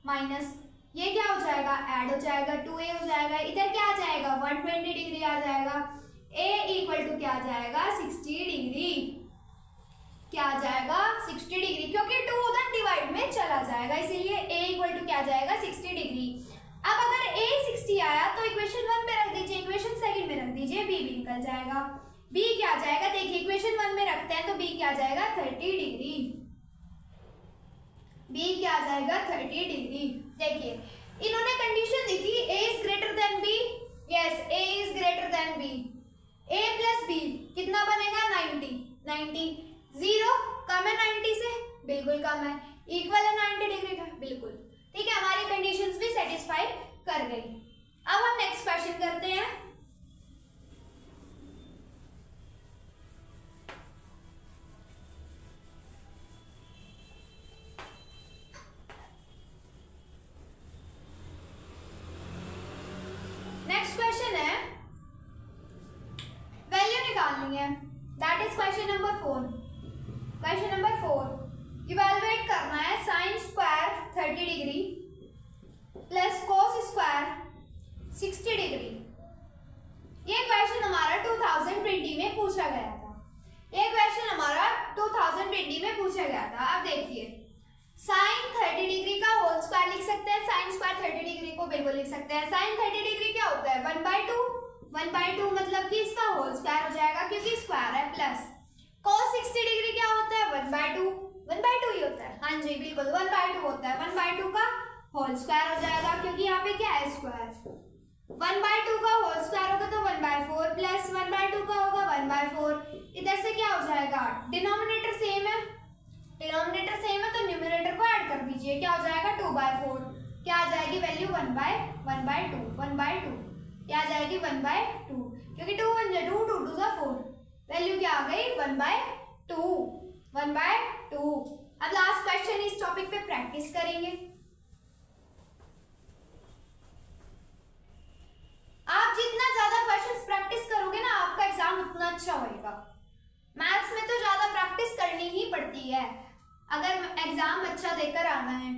Speaker 1: माइनस, ये क्या हो जाएगा ऐड हो जाएगा, 2a हो जाएगा, इधर क्या आ जाएगा 120 डिग्री आ जाएगा। a = क्या आ जाएगा 60 डिग्री, क्या आ जाएगा 60 डिग्री, क्योंकि 2 उधर डिवाइड में चला जाएगा इसीलिए a = क्या आ जाएगा 60 डिग्री। अब अगर a 60 आया तो इक्वेशन 1 में रख दीजिए, इक्वेशन सेकंड में रख दीजिए, b भी निकल जाएगा। b क्या आ जाएगा, देखिए इक्वेशन 1 में रखते हैं तो b क्या आ जाएगा 30 डिग्री, b क्या आ जाएगा 30 डिग्री। देखिए इन्होंने कंडीशन दी थी a is greater than b, yes a is greater than b, a + b कितना बनेगा 90, 0 कम है 90 से, बिल्कुल कम है, इक्वल है 90 डिग्री का, बिल्कुल ठीक है, हमारी कंडीशंस भी सेटिस्फाई कर गई। अब हम नेक्स्ट क्वेश्चन करते हैं। नेक्स्ट क्वेश्चन है, वैल्यू निकालनी है, that is question number 4। Question number 4 evaluate करना है sin square 30 degree plus cos square 60 degree. ये क्वेश्चन हमारा 2020 में पूछा गया था, ये क्वेश्चन हमारा 2020 में पूछा गया था। अब देखिए sin 30 डिग्री का होल स्क्वायर लिख सकते हैं, sin स्क्वायर 30 डिग्री को बिल्कुल लिख सकते हैं। sin 30 डिग्री क्या होता है 1/2 मतलब कि इसका होल स्क्वायर हो जाएगा क्योंकि स्क्वायर है, प्लस cos 60 डिग्री क्या होता है 1/2 ही होता है, हाँ जी बिल्कुल 1/2 होता है, 1/2 का होल स्क्वायर हो जाएगा क्योंकि यहाँ पे क्या है स्क्वायर, 1/2 का होल स्क्वायर होगा तो 1/4 प्लस 1/2 का होगा 1/4, इधर से क्या हो जाएगा स्टार्ट। डिनोमिनेटर सेम है, डिनोमिनेटर सेम है तो न्यूमरेटर को ऐड कर दीजिए। क्या हो जाएगा 2/4, क्या आ जाएगी वैल्यू 1/2, 1/2 क्या आ जाएगी 1/2, क्योंकि 2 1 जा 2, 2 2 जा 4, वैल्यू क्या आ गई 1/2, 1/2। अब लास्ट क्वेश्चन इस टॉपिक पे प्रैक्टिस करेंगे। आप जितना ज्यादा क्वेश्चंस प्रैक्टिस करोगे ना आपका एग्जाम उतना अच्छा होएगा। मैथ्स में तो ज्यादा प्रैक्टिस करनी ही पड़ती है अगर एग्जाम अच्छा देकर आना है।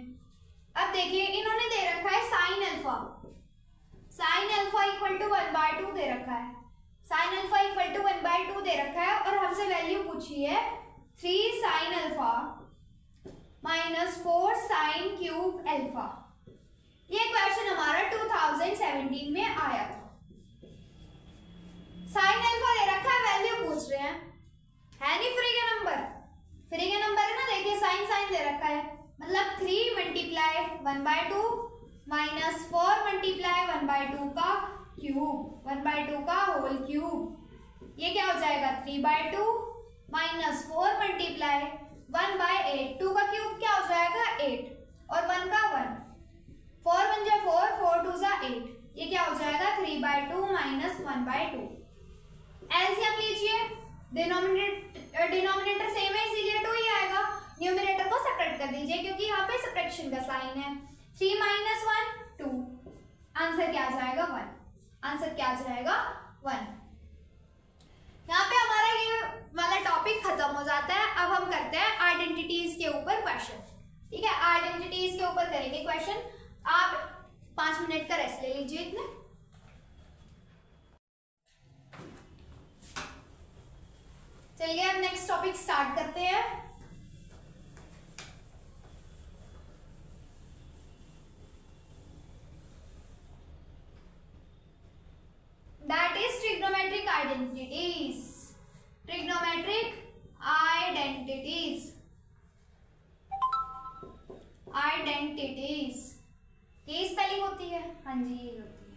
Speaker 1: अब देखिए इन्होंने दे रखा है sine alpha, sine alpha equal to 1/2 दे रखा है, साइन अल्फा इक्वल टू 1/2 दे रखा है और हमसे वैल्यू पूछी है 3 sine alpha minus 4 sine cube alpha. ये क्वेश्चन हमारा 2017 में आया था। साइन अल्फा दे रखा है, वैल्यू पूछ रहे हैं, है नहीं फ्री का नंबर, फ्री का नंबर है ना। देखिए साइन साइन दे रखा है, मतलब 3 मल्टीप्लाई 1/2 माइनस 4 मल्टीप्लाई 1/2 का क्यूब, 1/2 का होल क्यूब। ये क्या हो जाएगा 3/2 माइनस 4 मल्टीप्लाई 1/8, 2 का क्यूब क्या हो जाएगा 8 और 1 का 1, 4 1 जा 4, 4 2 जा 8, ये क्या हो जाएगा 3/2 माइनस 1/2। एलसीएम लीजिए, डिनोमिनेटर सेम है इसीलिए 2 ही आएगा। न्यूमरेटर को सेपरेट कर दीजिए क्योंकि यहाँ पे सब्ट्रैक्शन का साइन है। 3 - 1 2, आंसर क्या आ जाएगा 1, आंसर क्या आ जाएगा 1। यहाँ पे हमारा ये वाला टॉपिक खत्म हो जाता है। अब हम करते हैं आइडेंटिटीज के ऊपर क्वेश्चन, ठीक है। आइडेंटिटीज के ऊपर करेंगे क्वेश्चन। आप 5 मिनट का रेस्ट ले लीजिए इतने। चलिए अब नेक्स्ट टॉपिक स्टार्ट करते हैं। That is trigonometric identities. Trigonometric identities. Identities. ये स्पेलिंग होती है, हाँ जी ये होती है,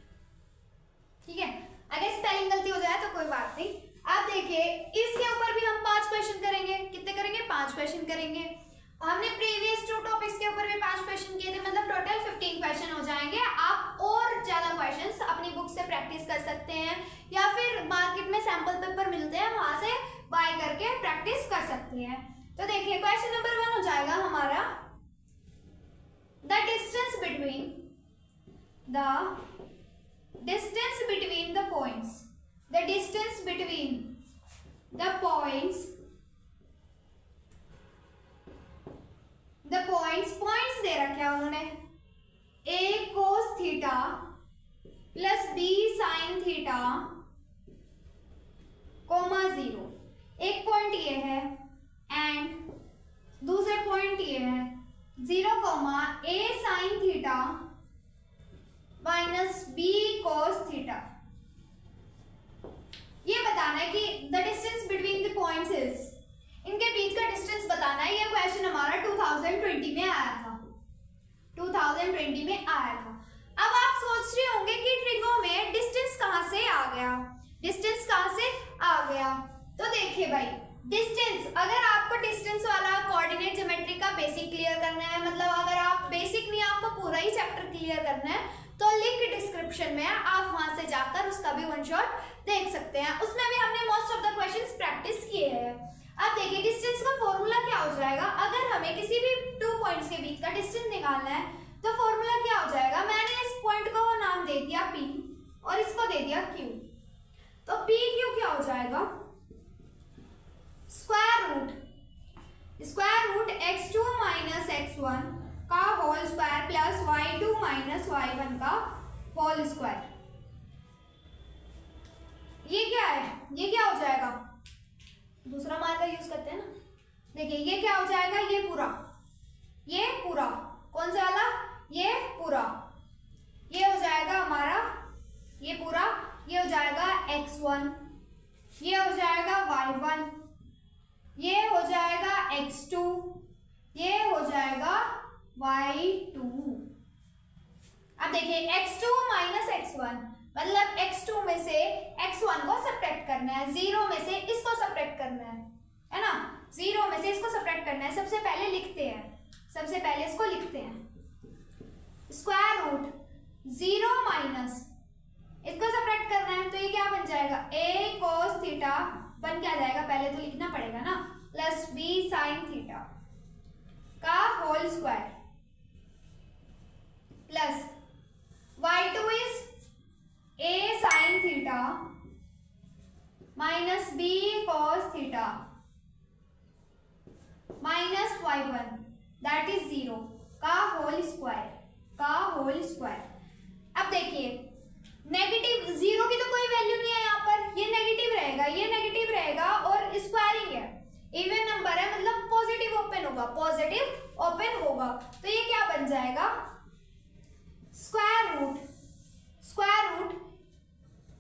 Speaker 1: ठीक है। अगर स्पेलिंग गलती हो जाए तो कोई बात नहीं। आप देखिए इसके ऊपर भी हम 5 क्वेश्चन करेंगे। कितने करेंगे 5 क्वेश्चन करेंगे। हमने प्रीवियस 2 टॉपिक्स के ऊपर भी 5 क्वेश्चन किए थे, मतलब टोटल 15 क्वेश्चन हो जाएंगे। आप और ज्यादा क्वेश्चंस अपनी बुक से प्रैक्टिस कर सकते हैं या फिर मार्केट में सैंपल पेपर मिलते हैं वहां से बाय करके प्रैक्टिस कर सकते हैं। तो देखिए क्वेश्चन नंबर 1 हो जाएगा हमारा the distance between the points, the distance between the points दे रखे हैं उन्होंने a cos theta plus b sin theta coma 0। एक पॉइंट ये है एंड दूसरे पॉइंट ये है 0 comma a sin theta minus b cos theta. ये बताना है कि the distance between the points is, इनके बीच का डिस्टेंस बताना है। ये क्वेश्चन हमारा 2020 में आया था, 2020 में आया था। अब आप सोच रहे होंगे कि ट्रिगो में डिस्टेंस कहां से आ गया, डिस्टेंस कहां से आ गया। तो देखिए भाई डिस्टेंस, अगर आपको डिस्टेंस वाला कोऑर्डिनेट ज्योमेट्री का बेसिक क्लियर करना है, मतलब अगर आप बेसिक नहीं आपको पूरा ही चैप्टर क्लियर करना है तो लिंक डिस्क्रिप्शन में आप वहां से जाकर उसका भी वन शॉट देख सकते हैं। उसमें भी हमने most of the questions practice किए हैं। अब देखिए डिस्टेंस का फॉर्मूला क्या हो जाएगा। अगर हमें किसी भी 2 पॉइंट्स के बीच का डिस्टेंस निकालना है तो फॉर्मूला क्या हो जाएगा। मैंने इस पॉइंट को नाम दे दिया P और इसको दे दिया Q। तो PQ क्या हो जाएगा square root x2 minus x1 का whole square plus y2 minus y1 का होल स्क्वायर। ये क्या है, ये क्या हो जाएगा, दूसरा मार्कर यूज करते हैं ना। देखिए ये क्या हो जाएगा, ये पूरा कौन सा वाला, ये पूरा, ये हो जाएगा हमारा ये पूरा, ये हो जाएगा x1, ये हो जाएगा y1, ये हो जाएगा x2, ये हो जाएगा y2। अब देखिए x2 माइनस x1 मतलब x2 में से x1 को सब्ट्रैक्ट करना है, 0 में से इसको सब्ट्रैक्ट करना है ना। जीरो में से इसको सब्ट्रैक्ट करना है। सबसे पहले लिखते हैं, सबसे पहले इसको लिखते हैं। स्क्वायर रूट 0 माइनस इसको सब्ट्रैक्ट करना है, तो ये क्या बन जाएगा, a cos थीटा बन क्या जाएगा, पहले तो लिखना पड़ेगा ना, प्लस b sin थीटा का whole square plus y2 is a sin theta minus b cos theta minus y1 that is 0 का होल स्क्वायर। अब देखिए नेगेटिव, जीरो की तो कोई वैल्यू नहीं है यहाँ पर, ये नेगेटिव रहेगा, ये नेगेटिव रहेगा और स्क्वायरिंग है, इवन नंबर है मतलब पॉजिटिव ओपन होगा, तो ये क्या बन जाएगा, square root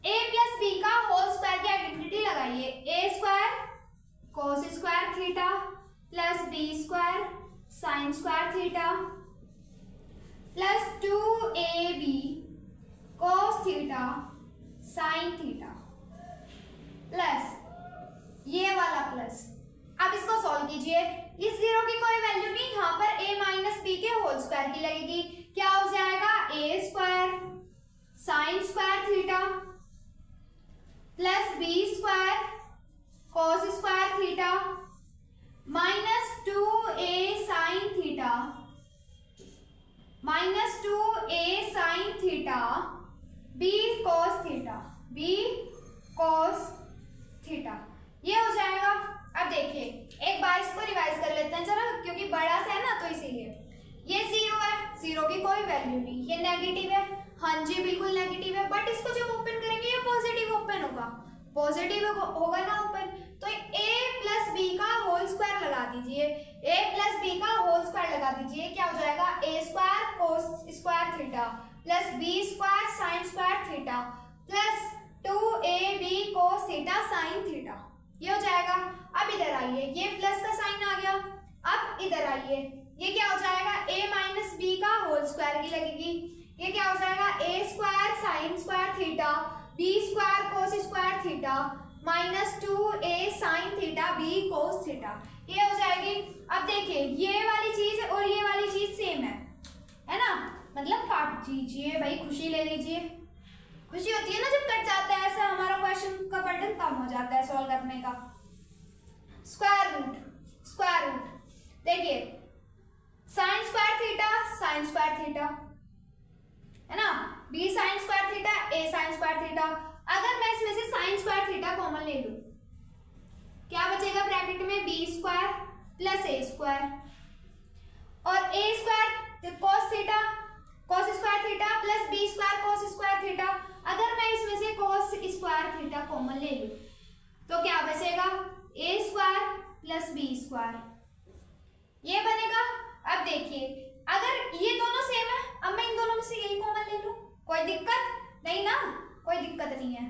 Speaker 1: a plus b का होल स्क्वायर की आइडेंटिटी लगाइए, a square cos square theta plus b square sin square theta plus 2ab cos theta sin theta plus ये वाला प्लस। अब इसको सॉल्व कीजिए, इस जीरो की कोई वैल्यू नहीं, यहाँ पर a माइनस बी के होल स्क्वायर की लगेगी, क्या हो जाएगा, a square sin square theta plus b square cos square theta minus 2a sin theta minus 2a sin theta b cos theta, ये हो जाएगा। अब देखिए एक बार इसको रिवाइज कर लेते हैं चलो, क्योंकि बड़ा सा है ना तो इसीलिए। ये जीरो है, जीरो की कोई वैल्यू नहीं, ये नेगेटिव है, हाँ जी बिल्कुल नेगेटिव है, बट इसको जब ओपन करेंगे ये पॉजिटिव ओपन होगा, पॉजिटिव होगा ना ओपन, तो a प्लस बी का होल स्क्वायर लगा दीजिए, a प्लस बी का होल स्क्वायर लगा दीजिए, क्या हो जाएगा, a square cos square theta plus b square sin square theta plus 2ab cos theta sin theta, ये हो जाएगा। अब इधर आइए, ये प्लस का साइन आ गया, अब इधर आइए, ये क्या हो जाएगा, a माइनस बी का होल स्क्वायर की लगेगी, ये क्या हो जाएगा, a square sin square theta b square cos square theta minus 2a sin theta b cos theta, ये हो जाएगी। अब देखिए ये वाली चीज और ये वाली चीज सेम है ना, मतलब काट दीजिए भाई, खुशी ले लीजिए, खुशी होती है ना जब कट जाता है ऐसा, हमारा क्वेश्चन का बर्डन कम हो जाता है सॉल्व करने का। स्क्वायर रूट देखिए sin स्क्वायर थीटा है ना, b sin square theta a sin square theta, अगर मैं इसमें से sin स्क्वायर थीटा कॉमन ले लूं क्या बचेगा, ब्रैकेट में b square plus a square और a square cos square theta plus b square cos square theta, अगर मैं इसमें से cos स्क्वायर थीटा कॉमन ले लूं तो क्या बचेगा, a square plus b square, ये बनेगा। अब देखिए अगर ये दोनों सेम है, अब मैं इन दोनों में से यही कॉमन ले लूं, कोई दिक्कत नहीं ना, कोई दिक्कत नहीं है।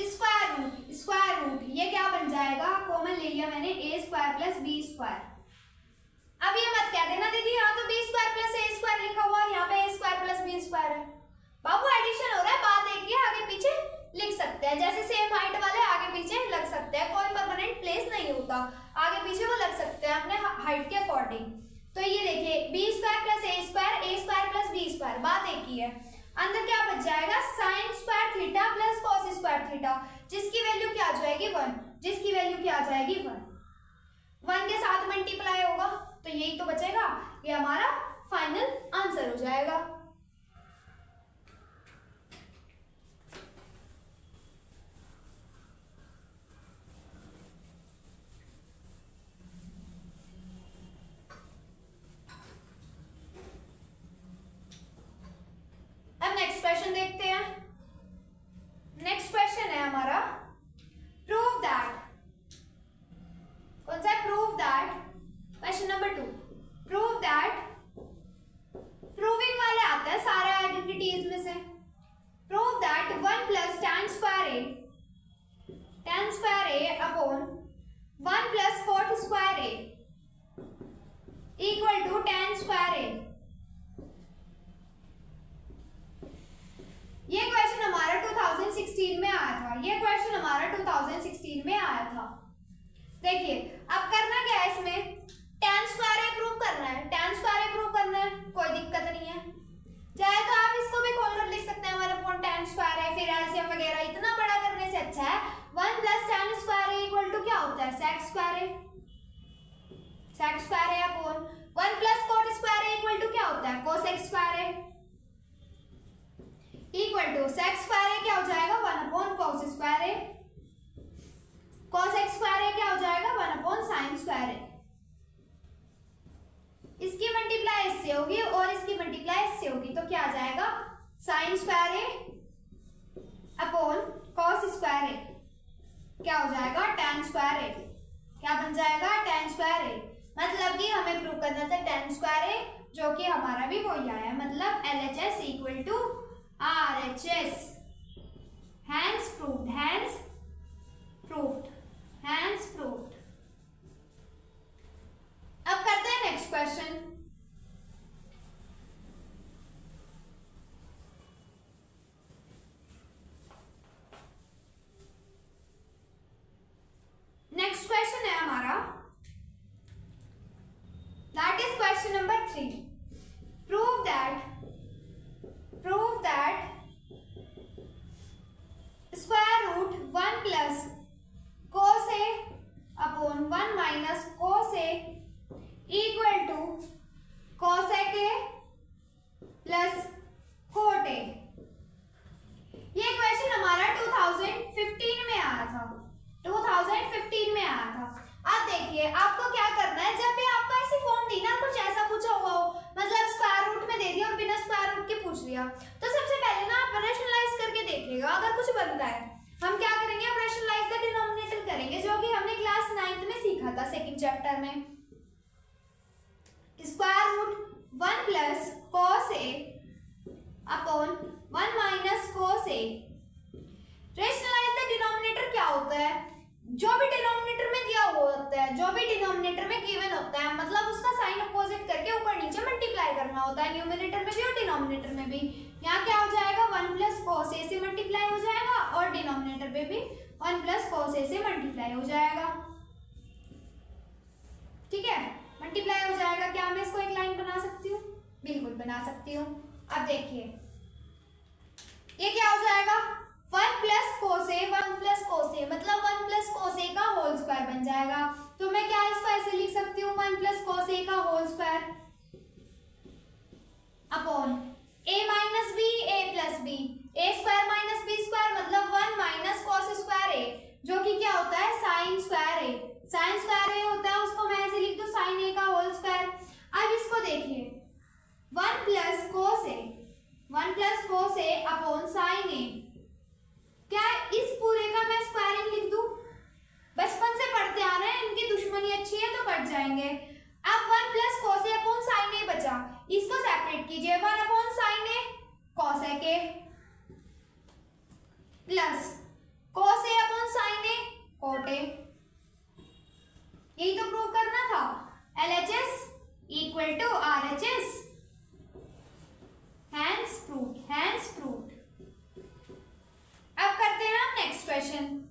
Speaker 1: स्क्वायर रूट ये क्या बन जाएगा, कॉमन ले लिया मैंने, a square plus b square. अब ये मत कह देना दीदी यहाँ तो b square plus a square लिखा हुआ है, यहाँ पे a square plus b square है, बाबू एडिशन हो रहा है, बात एक ही है, आगे पीछे लिख सकते हैं, जैसे सेम हाइट वाले आगे पीछे लग सकते हैं, कोई परमानेंट प्लेस नहीं होता, आगे पीछे वो लग सकते हैं अपने हाइट के अकॉर्डिंग। तो ये देखिए b square plus a square plus b square, बात एक ही है। अंदर क्या बच जाएगा, sin square theta plus cos square theta, जिसकी वैल्यू क्या आ जाएगी 1, 1 के साथ मल्टीप्लाई होगा, तो यही तो बचेगा, ये हमारा फाइनल आंसर हो जाएगा। अब नेक्स्ट क्वेश्चन देखते हैं। नेक्स्ट क्वेश्चन है हमारा प्रूव दैट, कौन सा है, prove that, question number 2, prove that, proving वाले आते हैं सारे आइडेंटिटीज में से, prove that 1 plus tan square a upon 1 plus cot square a equal to tan square a। ये क्वेश्चन हमारा 2016 में आया था, देखिए अब करना क्या है, इसमें tan स्क्वायर ए प्रूव करना है, tan स्क्वायर ए प्रूव करना है, कोई दिक्कत नहीं है। चाहे तो आप इसको भी खोलकर लिख सकते हैं, 1/tan स्क्वायर है, फिर एलसीएम वगैरह इतना बड़ा करने से अच्छा है 1 + tan square A equal to क्या होता है, sec square A, sec square A upon 1 + cot square A equal to क्या होता है, cosec square A equal to sec square A क्या हो जाएगा 1/cos square A, cosec square A क्या हो जाएगा 1/sin स्क्वायर ए। इसकी मल्टीप्लाई इससे होगी और इसकी मल्टीप्लाई इससे होगी, तो क्या आ जाएगा sin square A upon cos square A क्या हो जाएगा tan स्क्वायर ए, क्या बन जाएगा tan स्क्वायर ए। मतलब कि हमें प्रूव करना था tan स्क्वायर ए, जो कि हमारा भी वही आया, मतलब LHS equal to RHS, hence proved, hence proved, hence proved. अब करते हैं नेक्स्ट क्वेश्चन। नेक्स्ट क्वेश्चन है हमारा, that is question number 3। Prove that square root 1 + cos a upon 1 - cos a equal to cosec a plus cot a। ये question हमारा 2015 में आया था, 2015 में आया था। अब देखिए आपको क्या करना है, जब भी आपको ऐसी फॉर्म दी ना, कुछ ऐसा पूछा हुआ हो, मतलब स्क्वायर रूट में दे दिया और बिना स्क्वायर रूट के पूछ लिया, तो सबसे पहले ना आप रैशनलाइज करके देखिएगा। अगर कुछ बनता है हम क्या करेंगे, हम रैशनलाइज द डिनोमिनेटर करेंगे, जो कि हमने क्लास 9th में सीखा था, सेकंड चैप्टर में। Square root 1 + cos a upon 1 - cos a। Rationalise the denominator क्या होता है, जो भी डिनोमिनेटर में दिया हुआ होता है, जो भी डिनोमिनेटर में गिवन होता है, मतलब उसका साइन अपोजिट करके ऊपर नीचे मल्टीप्लाई करना होता है, न्यूमरेटर में भी और डिनोमिनेटर में भी। यहाँ क्या हो जाएगा 1 + cos a से मल्टीप्लाई हो जाएगा और डिनोमिनेटर पे भी 1 + cos a से मल्टीप्लाई हो जाएगा, ठीक है, मल्टीप्लाई हो जाएगा। क्या मैं इसको एक लाइन बना सकती हूँ, बिल्कुल बना सकती हूँ। अब देखिए ये क्या हो जाएगा 1 + cos a, 1 + cos a मतलब 1 + cos a का होल स्क्वायर बन जाएगा। तो मैं क्या इसको ऐसे लिख सकती हूँ 1 + cos a का whole square upon a - b, a + b, a square - b square मतलब 1 - cos स्क्वायर a, जो कि क्या होता है sin square a। sin square a होता है, उसको मैं ऐसे लिख दूं sin a का होल स्क्वायर। अब इसको देखिए 1 + cos a, 1 + cos a upon sin a, क्या इस पूरे का मैं स्क्वायरिंग लिख दूं, बचपन से पढ़ते आ रहे हैं, इनकी दुश्मनी अच्छी है तो कट जाएंगे। अब 1 + cos a upon sin a बचा, इसको सेपरेट कीजिए, 1 upon sin a cosec a plus cos a upon sin a cot a। यही तो प्रूव करना था, LHS equal to RHS, hence proved, hence proved. अब करते हैं हम नेक्स्ट क्वेश्चन।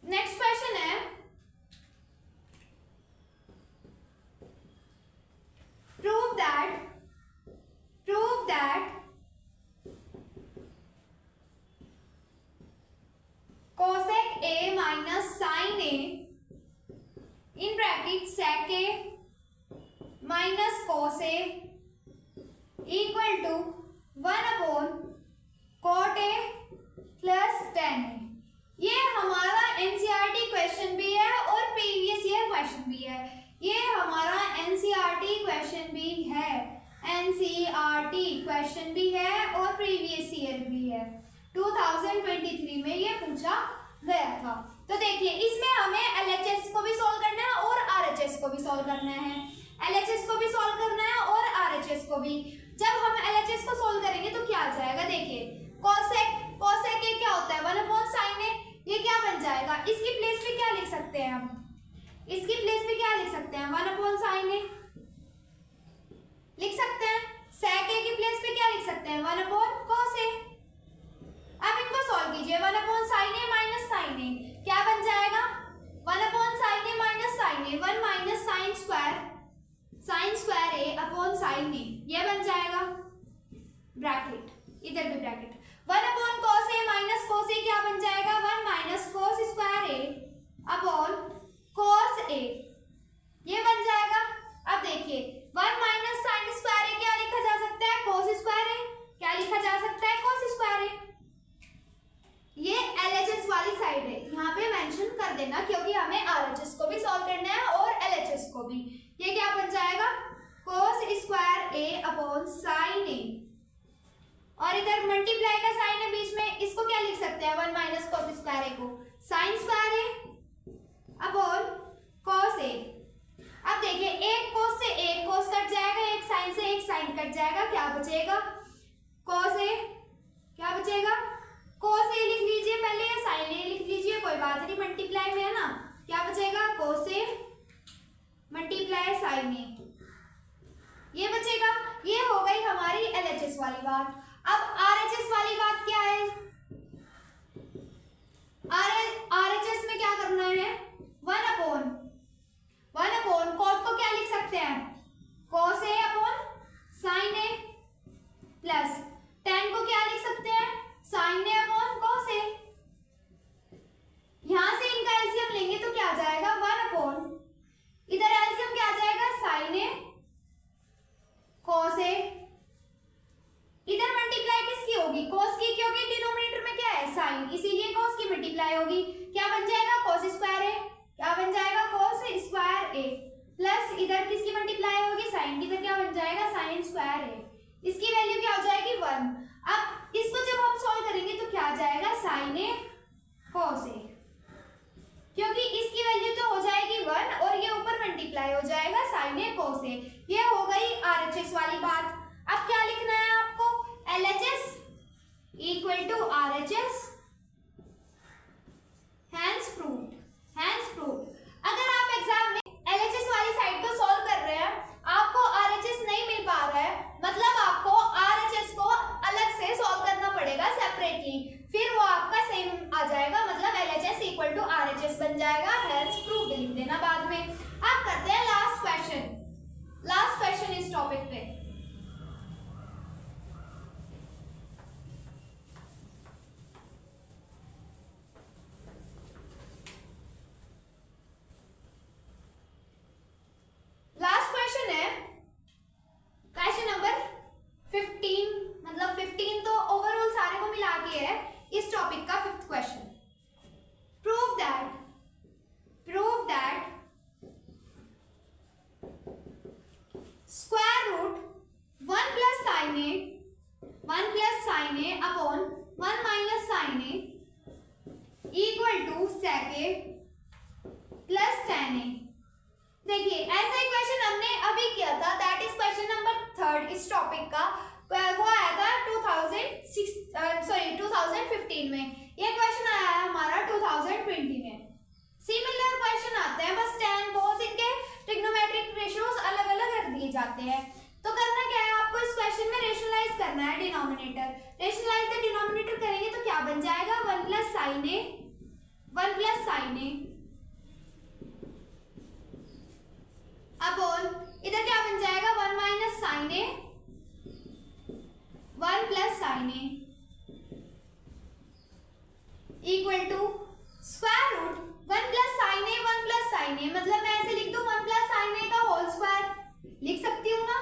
Speaker 1: नेक्स्ट क्वेश्चन है prove that cosec a minus sin a in bracket sec a minus cos a equal to 1 upon cot a plus tan a। ये हमारा NCERT question भी है और प्रीवियस ईयर क्वेश्चन भी है। ये हमारा एनसीईआरटी क्वेश्चन भी है, एनसीईआरटी क्वेश्चन भी है और प्रीवियस ईयर भी है। 2023 में ये पूछा गया था। तो देखिए इसमें हमें एलएचएस को भी सॉल्व करना है और आरएचएस को भी सॉल्व करना है, एलएचएस को भी सॉल्व करना है और आरएचएस को भी। जब हम एलएचएस को सॉल्व करेंगे तो क्या आ जाएगा, देखिए cosec a क्या होता है 1 अपॉन sin a, ये क्या बन जाएगा, इसकी प्लेस पे क्या लिख सकते हैं हम इसकी प्लेस पे क्या लिख सकते हैं, 1 अपॉन साइन ए लिख सकते हैं। sec a की प्लेस पे क्या लिख सकते हैं, 1 अपॉन cos a। अब इनको सॉल्व कीजिए, 1 अपॉन साइन ए माइनस साइन ए क्या बन जाएगा, 1 upon sine A minus sine A, 1 minus sine square A upon sine ए, ये बन जाएगा ब्रैकेट, इधर भी bracket. 1 upon cos a minus cos a क्या बन जाएगा, 1 minus cos square a upon cos a, ये बन जाएगा। अब देखिए 1 माइनस साइन स्क्वायर a क्या लिखा जा सकता है, cos स्क्वायर a, क्या लिखा जा सकता है, cos स्क्वायर a। ये LHS वाली साइड है, यहाँ पे मेंशन कर देना क्योंकि हमें RHS को भी सॉल्व करना है और LHS को भी। ये क्या बन जाएगा, cos square a upon sine a, और इधर मल्टीप्लाई का साइन है बीच में, इसको क्या लिख सकते हैं, 1 माइनस cos स्क्वायर a को sine square a upon cos a। अब देखिए एक cos से एक cos कट जाएगा, एक साइन से एक साइन कट जाएगा, क्या बचेगा, cos a, क्या बचेगा, cos a लिख लीजिए पहले या sin a लिख लीजिए, कोई बात नहीं, मल्टीप्लाई में है ना, क्या बचेगा, cos a multiply sin a, ये बचेगा। ये हो गई हमारी LHS वाली बात। अब RHS वाली बात क्या है, RHS में क्या करना है, 1 अपॉन cot को क्या लिख सकते हैं, cos a upon sin a plus tan को क्या लिख सकते हैं, sin a upon cos a। यहां से इनका एलसीएम लेंगे तो क्या आ जाएगा, 1 अपॉन, इधर एलसीएम क्या आ जाएगा, sin a cos a, इधर मल्टीप्लाई किसकी होगी, cos की, क्योंकि डिनोमिनेटर में क्या है, sin, इसीलिए cos की मल्टीप्लाई होगी, क्या बन जाएगा, cos स्क्वायर a, क्या बन जाएगा, cos स्क्वायर a प्लस इधर किसकी मल्टीप्लाई होगी, sin की, इधर क्या बन जाएगा, sin स्क्वायर a, इसकी वैल्यू क्या हो जाएगी, 1। अब इसको जब हम सॉल्व करेंगे तो क्या आ जाएगा, sin a cos a, क्योंकि इसकी वैल्यू तो हो जाएगी 1 और ये ऊपर मल्टीप्लाई हो जाएगा sin a cos a। ये हो गई RHS वाली बात। अब क्या लिखना है आपको, LHS equal to RHS, hence proved. अगर आप एग्जाम में LHS वाली साइड को सॉल्व कर रहे हैं, आपको RHS नहीं मिल पा रहा है, मतलब आपको RHS को अलग से सॉल्व करना पड़ेगा सेपरेटली, फिर वो आपका सेम आ जाएगा, मतलब LHS इक्वल टू RHS बन जाएगा, हैंस प्रूव्ड लिख देना बाद में। अब करते हैं लास्ट क्वेश्चन इस टॉपिक पे। लास्ट क्वेश्चन है क्वेश्चन नंबर 15, मतलब 15 तो ओवरऑल सारे को मिला के है, इस टॉपिक का 5th question. Prove that square root 1 plus sine A upon 1 minus sine A equal to sec a plus tan a. देखिए ऐसा ही क्वेश्चन हमने अभी किया था, दैट इज क्वेश्चन नंबर 3 इस टॉपिक का, वो आया था 2015 में, ये क्वेश्चन आया है हमारा 2020 में। सिमिलर क्वेश्चन आते हैं, बस tan cos इनके ट्रिग्नोमेट्रिक रेशियोज अलग अलग रख दिए जाते हैं। तो करना क्या है, आपको इस क्वेश्चन में रेशनलाइज करना है डिनोमिनेटर। रेशनलाइज द डिनोमिनेटर करेंगे तो क्या बन जाएगा, 1 प्लस साइन ए अपॉन इधर क्या बन जाएगा, 1 minus sine A 1 plus sine A equal to square root 1 plus sine A, मतलब मैं ऐसे लिख दूं 1 प्लस साइन ए का होल स्क्वायर, लिख सकती हूँ ना,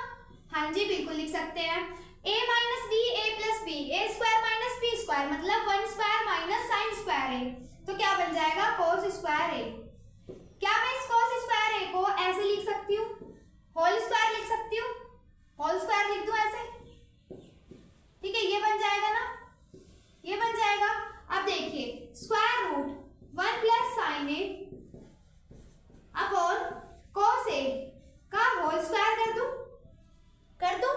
Speaker 1: हाँ जी बिल्कुल लिख सकते हैं। a minus b a plus b, ए स्क्वायर माइनस बी स्क्वायर, मतलब 1 square minus sine square a, तो क्या बन जाएगा, cos स्क्वायर ए। क्या मैं इस cos स्क्वायर ए को ऐसे लिख सकती हूँ, होल स्क्वायर लिख सकती हूँ, होल स्क्वायर लिख दूं ऐसे, ठीक है, ये बन जाएगा ना, ये बन जाएगा। अब देखिए स्क्वायर रूट 1 प्लस साइन ए अपॉन cos ए का होल स्क्वायर कर दूं,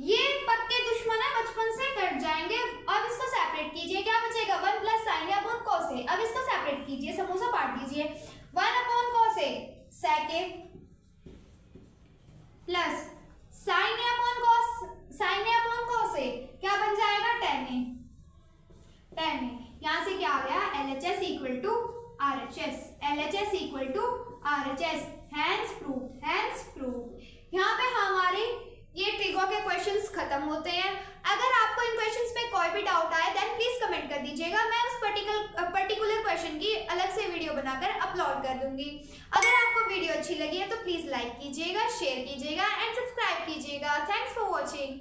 Speaker 1: ये पक्के दुश्मन है, बचपन से कट जाएंगे। अब इसको सेपरेट कीजिए, क्या बचेगा, 1 प्लस साइन ए अपॉन cos ए। अब इसको सेपरेट कीजिए, समोसा पार्ट दीजिए, 1 अपॉन cos ए RHS हैंस प्रूफ। यहाँ पे हमारे ये ट्रिगो के क्वेश्चंस खत्म होते हैं। अगर आपको इन क्वेश्चंस में कोई भी डाउट आए देन प्लीज कमेंट कर दीजिएगा, मैं उस पर्टिकुलर क्वेश्चन की अलग से वीडियो बनाकर अपलोड कर दूंगी। अगर आपको वीडियो अच्छी लगी है तो प्लीज लाइक कीजिएगा, शेयर कीजिएगा एंड सब्सक्राइब कीजिएगा। Thanks for watching.